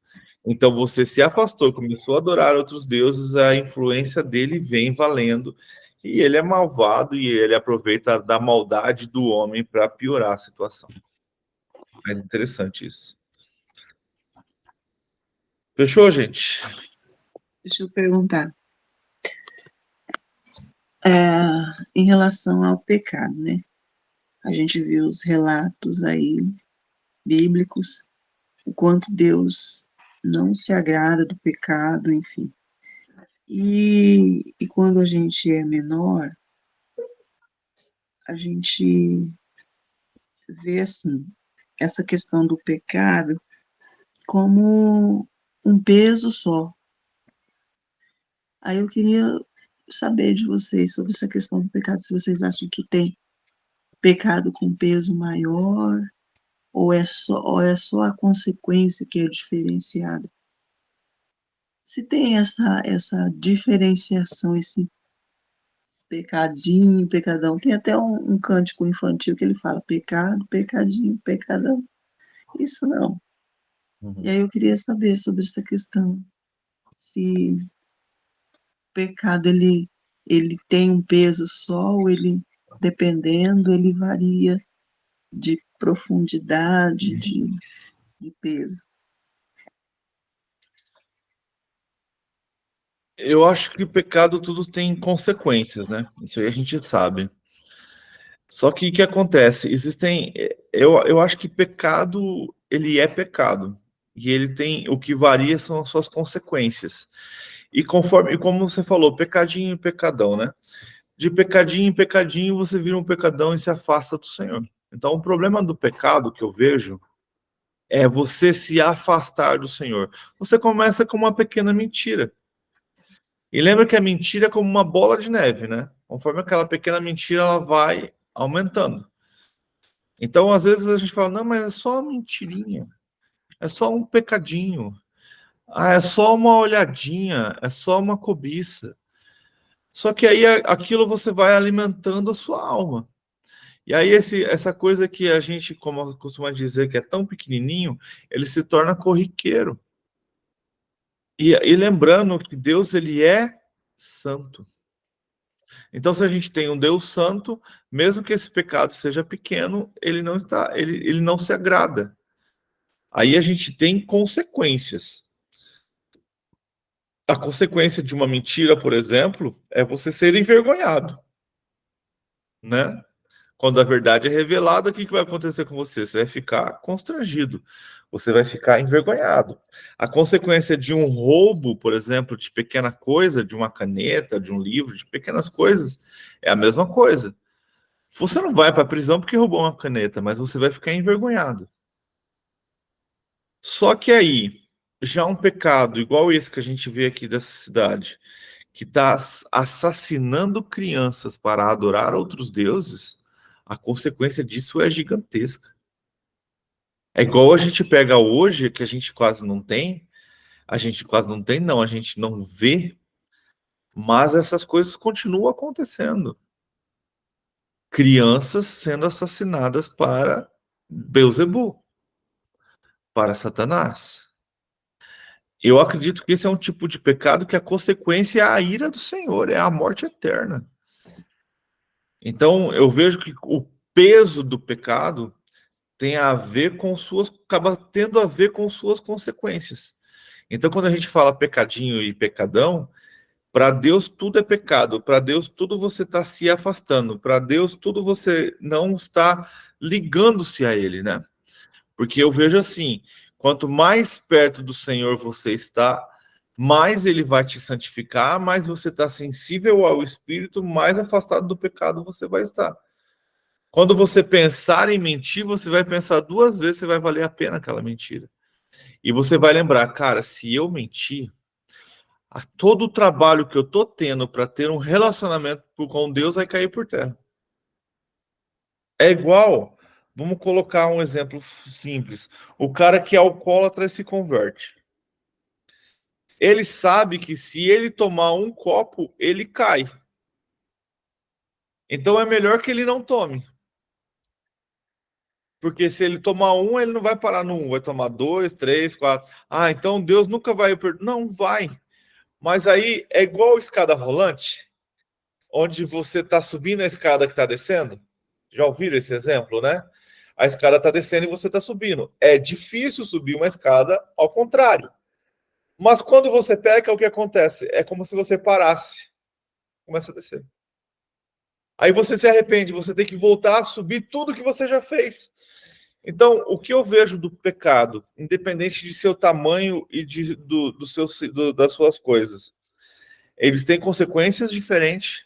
[SPEAKER 1] Então, você se afastou, começou a adorar outros deuses, a influência dele vem valendo, e ele é malvado e ele aproveita da maldade do homem para piorar a situação. Mais interessante isso. Fechou, gente?
[SPEAKER 4] Deixa eu perguntar. Em relação ao pecado, né? A gente viu os relatos aí bíblicos, o quanto Deus não se agrada do pecado, enfim. E quando a gente é menor, a gente vê assim, essa questão do pecado como um peso só. Aí eu queria saber de vocês sobre essa questão do pecado, se vocês acham que tem pecado com peso maior, ou é só a consequência que é diferenciada. Se tem essa diferenciação, esse pecadinho, pecadão, tem até um cântico infantil que ele fala pecado, pecadinho, pecadão. Isso não. E aí eu queria saber sobre essa questão, se o pecado ele tem um peso só, ou ele, dependendo, ele varia de profundidade, de peso.
[SPEAKER 1] Eu acho que o pecado tudo tem consequências, né? Isso aí a gente sabe. Só que o que acontece? Eu acho que pecado, ele é pecado. E ele tem, o que varia são as suas consequências. E como você falou, pecadinho e pecadão, né? De pecadinho em pecadinho, você vira um pecadão e se afasta do Senhor. Então, o problema do pecado que eu vejo é você se afastar do Senhor. Você começa com uma pequena mentira. E lembra que a mentira é como uma bola de neve, né? Conforme aquela pequena mentira, ela vai aumentando. Então, às vezes a gente fala, não, mas é só uma mentirinha. É só um pecadinho. Ah, é só uma olhadinha. É só uma cobiça. Só que aí aquilo você vai alimentando a sua alma. E aí essa coisa que a gente, como costuma dizer, que é tão pequenininho, ele se torna corriqueiro. E lembrando que Deus, ele é santo. Então, se a gente tem um Deus santo, mesmo que esse pecado seja pequeno, ele não se agrada. Aí a gente tem consequências. A consequência de uma mentira, por exemplo, é você ser envergonhado, né? Quando a verdade é revelada, o que vai acontecer com você? Você vai ficar constrangido, você vai ficar envergonhado. A consequência de um roubo, por exemplo, de pequena coisa, de uma caneta, de um livro, de pequenas coisas, é a mesma coisa. Você não vai para a prisão porque roubou uma caneta, mas você vai ficar envergonhado. Só que aí, já um pecado igual esse que a gente vê aqui dessa cidade, que está assassinando crianças para adorar outros deuses, a consequência disso é gigantesca. É igual a gente pega hoje, que a gente quase não tem, não, a gente não vê, mas essas coisas continuam acontecendo. Crianças sendo assassinadas para Beelzebub, para Satanás. Eu acredito que esse é um tipo de pecado que a consequência é a ira do Senhor, é a morte eterna. Então, eu vejo que o peso do pecado acaba tendo a ver com suas consequências. Então, quando a gente fala pecadinho e pecadão, para Deus tudo é pecado, para Deus tudo você está se afastando, para Deus tudo você não está ligando-se a Ele, né? Porque eu vejo assim, quanto mais perto do Senhor você está, mais Ele vai te santificar, mais você está sensível ao Espírito, mais afastado do pecado você vai estar. Quando você pensar em mentir, você vai pensar duas vezes se vai valer a pena aquela mentira. E você vai lembrar, cara, se eu mentir, todo o trabalho que eu tô tendo para ter um relacionamento com Deus vai cair por terra. É igual, vamos colocar um exemplo simples. O cara que é alcoólatra e se converte. Ele sabe que se ele tomar um copo, ele cai. Então é melhor que ele não tome. Porque se ele tomar um, ele não vai parar no um, vai tomar 2, 3, 4. Ah, então Deus nunca vai perdoar. Não vai. Mas aí é igual escada rolante, onde você está subindo a escada que está descendo. Já ouviram esse exemplo, né? A escada está descendo e você está subindo. É difícil subir uma escada ao contrário. Mas quando você peca, o que acontece? É como se você parasse. Começa a descer. Aí você se arrepende, você tem que voltar a subir tudo que você já fez. Então, o que eu vejo do pecado, independente de seu tamanho e das suas coisas, eles têm consequências diferentes,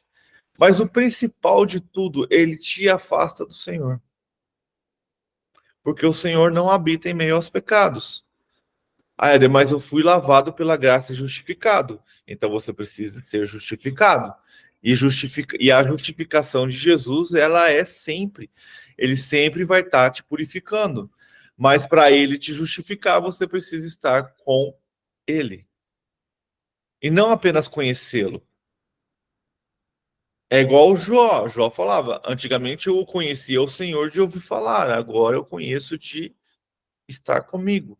[SPEAKER 1] mas o principal de tudo, ele te afasta do Senhor. Porque o Senhor não habita em meio aos pecados. Ah, Éder, mas eu fui lavado pela graça e justificado. Então você precisa ser justificado. E a justificação de Jesus, ela é sempre. Ele sempre vai estar te purificando. Mas para ele te justificar, você precisa estar com ele. E não apenas conhecê-lo. É igual o Jó. Jó falava, antigamente eu conhecia o Senhor de ouvir falar, agora eu conheço de estar comigo.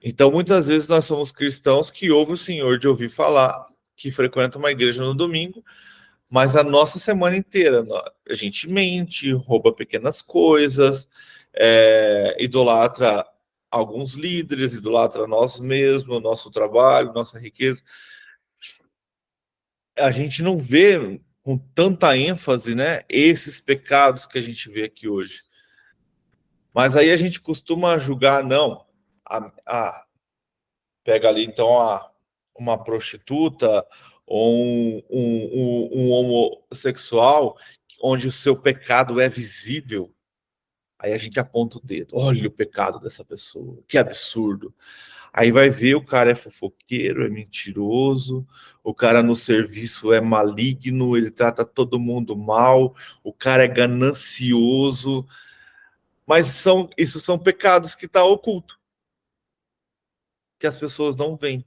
[SPEAKER 1] Então, muitas vezes nós somos cristãos que ouvem o Senhor de ouvir falar, que frequentam uma igreja no domingo, mas a nossa semana inteira a gente mente, rouba pequenas coisas, idolatra alguns líderes, idolatra nós mesmos, nosso trabalho, nossa riqueza. A gente não vê com tanta ênfase, né, esses pecados que a gente vê aqui hoje. Mas aí a gente costuma julgar, não, pega ali então uma prostituta ou um homossexual, onde o seu pecado é visível, aí a gente aponta o dedo, olha o pecado dessa pessoa, que absurdo. Aí vai ver, o cara é fofoqueiro, é mentiroso, o cara no serviço é maligno, ele trata todo mundo mal, o cara é ganancioso, mas isso são pecados que estão ocultos, que as pessoas não veem.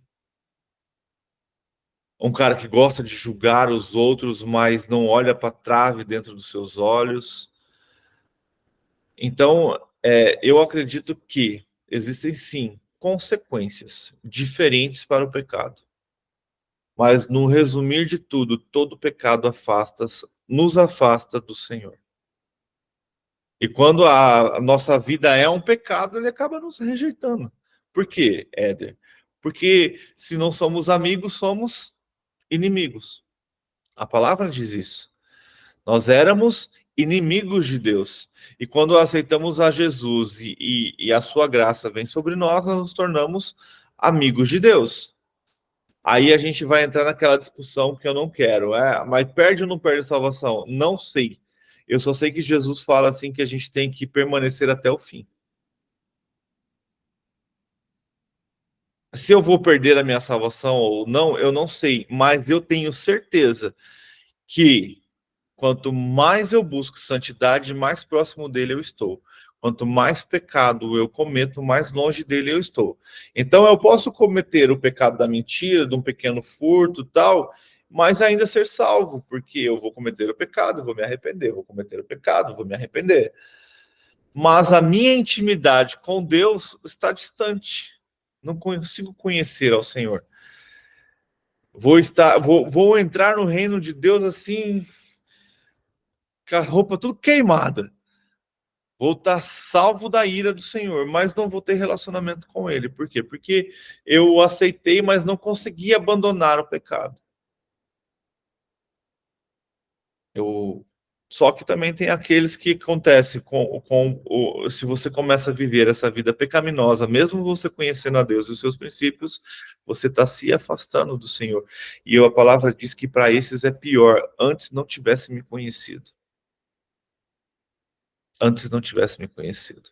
[SPEAKER 1] Um cara que gosta de julgar os outros, mas não olha para a trave dentro dos seus olhos. Então, eu acredito que existem, sim, consequências diferentes para o pecado. Mas, no resumir de tudo, todo pecado nos afasta do Senhor. E quando a nossa vida é um pecado, ele acaba nos rejeitando. Por quê, Éder? Porque se não somos amigos, somos inimigos. A palavra diz isso. Nós éramos inimigos de Deus. E quando aceitamos a Jesus e a sua graça vem sobre nós, nós nos tornamos amigos de Deus. Aí a gente vai entrar naquela discussão que eu não quero. Mas perde ou não perde a salvação? Não sei. Eu só sei que Jesus fala assim que a gente tem que permanecer até o fim. Se eu vou perder a minha salvação ou não, eu não sei. Mas eu tenho certeza que quanto mais eu busco santidade, mais próximo dele eu estou. Quanto mais pecado eu cometo, mais longe dele eu estou. Então eu posso cometer o pecado da mentira, de um pequeno furto, tal, mas ainda ser salvo, porque eu vou cometer o pecado, vou me arrepender, vou cometer o pecado, vou me arrepender. Mas a minha intimidade com Deus está distante. Não consigo conhecer ao Senhor. Vou entrar no reino de Deus assim, com a roupa tudo queimada. Vou estar salvo da ira do Senhor, mas não vou ter relacionamento com Ele. Por quê? Porque eu o aceitei, mas não consegui abandonar o pecado. Só que também tem aqueles que acontece se você começa a viver essa vida pecaminosa, mesmo você conhecendo a Deus e os seus princípios, você está se afastando do Senhor. E a palavra diz que para esses é pior, antes não tivesse me conhecido. Antes não tivesse me conhecido.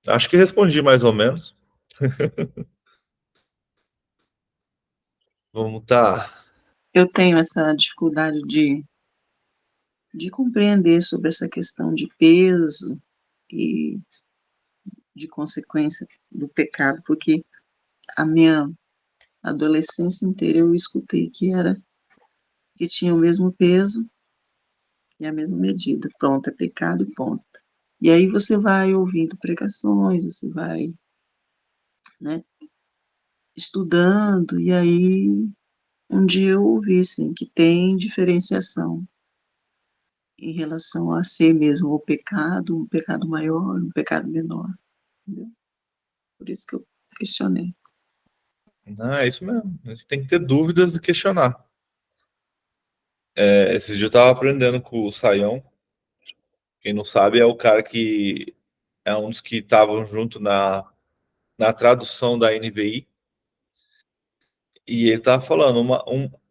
[SPEAKER 1] Acho que respondi mais ou menos. Vamos tá.
[SPEAKER 4] Eu tenho essa dificuldade de compreender sobre essa questão de peso e de consequência do pecado, porque a minha adolescência inteira eu escutei que tinha o mesmo peso e a mesma medida. Pronto, é pecado e ponto. E aí você vai ouvindo pregações, você vai, né, estudando, e aí um dia eu ouvi, assim, que tem diferenciação em relação a ser mesmo o pecado, um pecado maior, um pecado menor, entendeu? Por isso que eu questionei.
[SPEAKER 1] Não, é isso mesmo. A gente tem que ter dúvidas e questionar. Esse dia eu tava aprendendo com o Saião. Quem não sabe é o cara que é um dos que estavam junto na tradução da NVI. E ele tava falando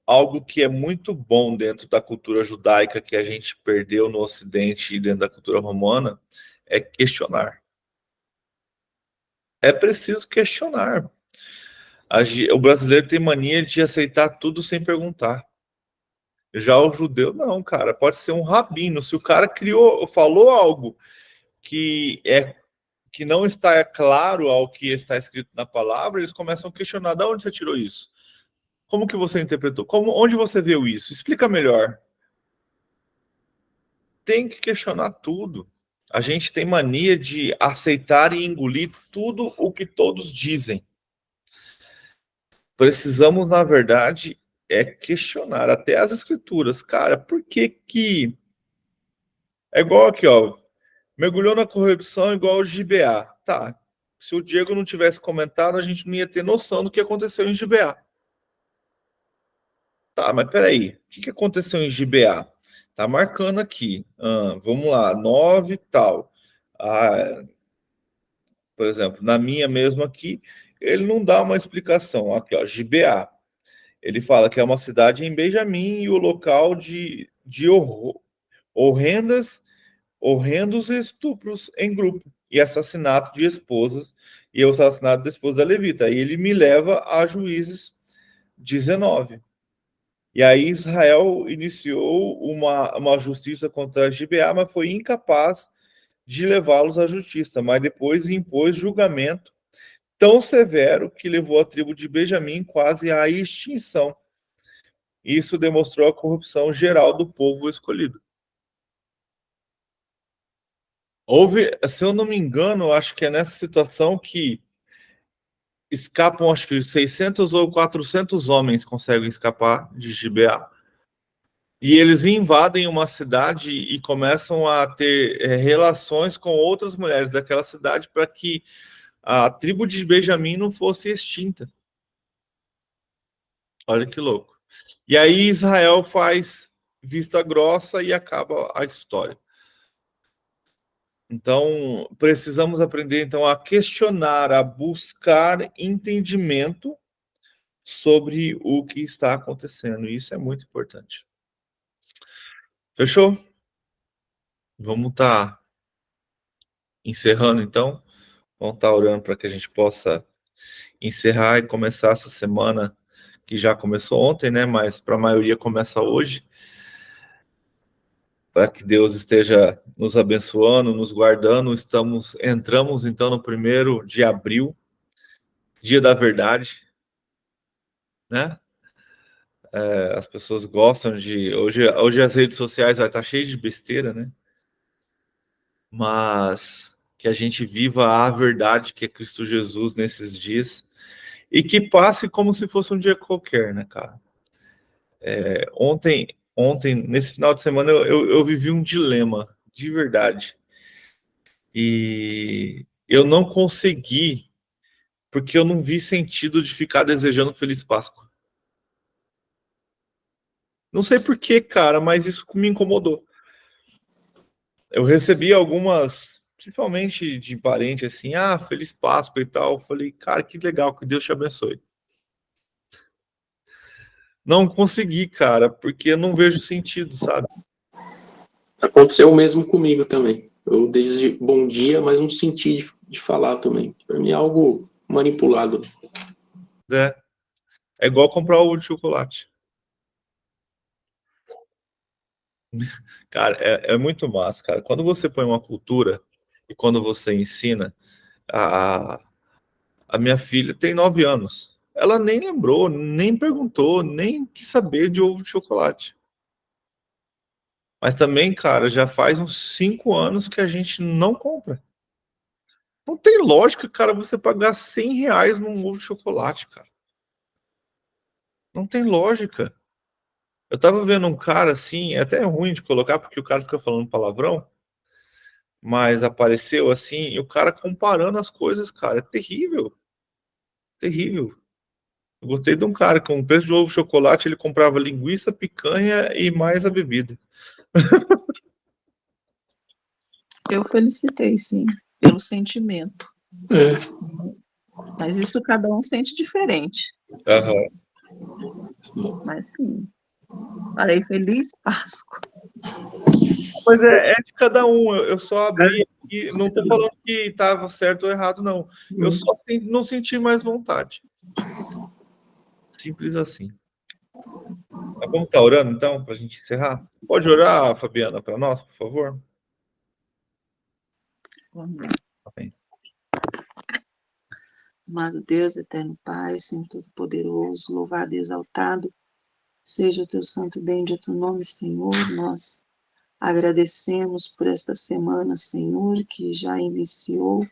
[SPEAKER 1] algo que é muito bom dentro da cultura judaica que a gente perdeu no Ocidente e dentro da cultura romana é questionar. É preciso questionar. O brasileiro tem mania de aceitar tudo sem perguntar. Já o judeu, não, cara. Pode ser um rabino. Se o cara falou algo que não está claro ao que está escrito na palavra, eles começam a questionar: de onde você tirou isso? Como que você interpretou? Onde você viu isso? Explica melhor. Tem que questionar tudo. A gente tem mania de aceitar e engolir tudo o que todos dizem. Precisamos, na verdade, questionar até as escrituras. Cara, por que é igual aqui, ó, mergulhou na corrupção igual o GBA. Tá, se o Diego não tivesse comentado, a gente não ia ter noção do que aconteceu em GBA. Tá, mas peraí, o que aconteceu em GBA? Tá marcando aqui, vamos lá, 9 e tal. Por exemplo, na minha mesmo aqui, ele não dá uma explicação. Aqui, ó, GBA. Ele fala que é uma cidade em Benjamim e o local de horrendos estupros em grupo e assassinato de esposas e o assassinato da esposa da levita. E ele me leva a Juízes 19. E aí Israel iniciou uma justiça contra a GBA, mas foi incapaz de levá-los à justiça, mas depois impôs julgamento tão severo que levou a tribo de Benjamim quase à extinção. Isso demonstrou a corrupção geral do povo escolhido. Houve, se eu não me engano, acho que é nessa situação que escapam, acho que 600 ou 400 homens conseguem escapar de Gibeá. E eles invadem uma cidade e começam a ter relações com outras mulheres daquela cidade para que a tribo de Benjamim não fosse extinta. Olha que louco. E aí Israel faz vista grossa e acaba a história. Então, precisamos aprender então a questionar, a buscar entendimento sobre o que está acontecendo. E isso é muito importante. Fechou? Vamos estar encerrando então. Vamos estar orando para que a gente possa encerrar e começar essa semana que já começou ontem, né? Mas para a maioria começa hoje. Para que Deus esteja nos abençoando, nos guardando. Entramos então no 1º de abril, dia da verdade, né? As pessoas gostam de... Hoje as redes sociais vai estar cheias de besteira, né? Mas que a gente viva a verdade que é Cristo Jesus nesses dias e que passe como se fosse um dia qualquer, né, cara? Ontem, nesse final de semana, eu vivi um dilema, de verdade. E eu não consegui, porque eu não vi sentido de ficar desejando Feliz Páscoa. Não sei por que, cara, mas isso me incomodou. Eu recebi algumas, principalmente de parente, assim, Feliz Páscoa e tal. Eu falei, cara, que legal, que Deus te abençoe. Não consegui, cara, porque eu não vejo sentido, sabe?
[SPEAKER 3] Aconteceu o mesmo comigo também. Eu desde bom dia, mas não senti de falar também. Para mim é algo manipulado.
[SPEAKER 1] É igual comprar ovo de chocolate. Cara, é muito massa, cara. Quando você põe uma cultura e quando você ensina, a minha filha tem 9 anos. Ela nem lembrou, nem perguntou, nem quis saber de ovo de chocolate. Mas também, cara, já faz uns 5 anos que a gente não compra. Não tem lógica, cara, você pagar R$100 num ovo de chocolate, cara. Não tem lógica. Eu tava vendo um cara assim, é até ruim de colocar, porque o cara fica falando palavrão, mas apareceu assim, e o cara comparando as coisas, cara, é terrível. Terrível. Eu gostei de um cara com o preço de ovo chocolate, ele comprava linguiça, picanha e mais a bebida.
[SPEAKER 4] Eu felicitei, sim, pelo sentimento. Mas isso cada um sente diferente. Mas sim. Falei feliz Páscoa.
[SPEAKER 1] Mas é de cada um. Eu só abri e não tô falando que estava certo ou errado, não. Eu só não senti mais vontade. Simples assim. Mas vamos estar orando, então, para a gente encerrar? Pode orar, Fabiana, para nós, por favor?
[SPEAKER 4] Amém.
[SPEAKER 1] Amém.
[SPEAKER 4] Amado Deus, eterno Pai, Senhor Todo-Poderoso, louvado e exaltado, seja o teu santo e bendito nome, Senhor. Nós agradecemos por esta semana, Senhor, que já iniciou,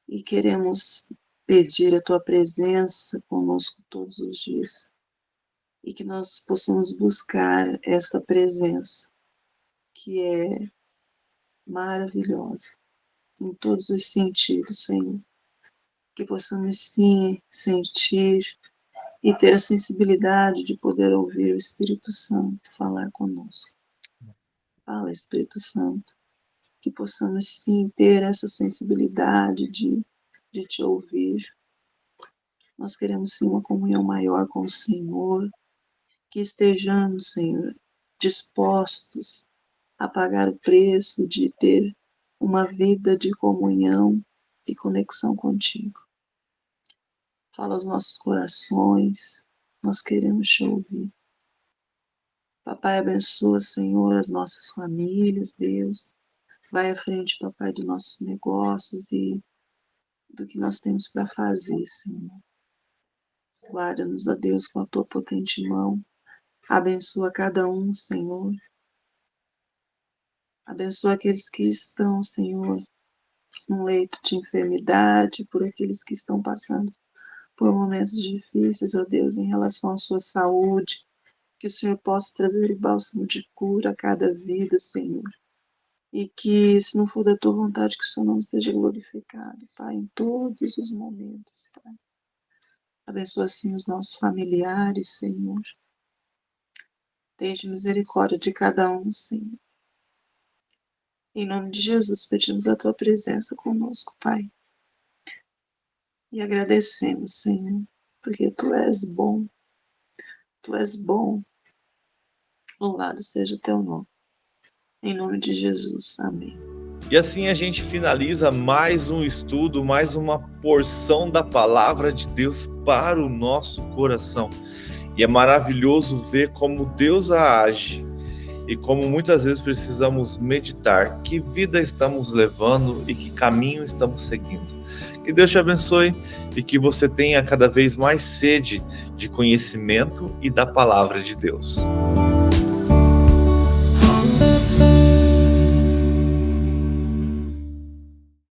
[SPEAKER 4] e queremos pedir a tua presença conosco todos os dias, e que nós possamos buscar esta presença, que é maravilhosa, em todos os sentidos, Senhor. Que possamos sim sentir e ter a sensibilidade de poder ouvir o Espírito Santo falar conosco. Fala, Espírito Santo, que possamos sim ter essa sensibilidade de te ouvir. Nós queremos sim uma comunhão maior com o Senhor, que estejamos, Senhor, dispostos a pagar o preço de ter uma vida de comunhão e conexão contigo. Fala aos nossos corações, nós queremos te ouvir. Papai, abençoa, Senhor, as nossas famílias, Deus. Vai à frente, Papai, dos nossos negócios e do que nós temos para fazer, Senhor. Guarda-nos, a Deus, com a tua potente mão. Abençoa cada um, Senhor. Abençoa aqueles que estão, Senhor, num leito de enfermidade, por aqueles que estão passando por momentos difíceis, ó Deus, em relação à sua saúde, que o Senhor possa trazer o bálsamo de cura a cada vida, Senhor, e que, se não for da tua vontade, que o seu nome seja glorificado, Pai, em todos os momentos, Pai. Abençoa, assim, os nossos familiares, Senhor. Tenha misericórdia de cada um, Senhor. Em nome de Jesus, pedimos a tua presença conosco, Pai. E agradecemos, Senhor, porque tu és bom. Tu és bom. Louvado seja o teu nome. Em nome de Jesus. Amém.
[SPEAKER 1] E assim a gente finaliza mais um estudo, mais uma porção da palavra de Deus para o nosso coração. E é maravilhoso ver como Deus age e como muitas vezes precisamos meditar que vida estamos levando e que caminho estamos seguindo. Que Deus te abençoe e que você tenha cada vez mais sede de conhecimento e da palavra de Deus.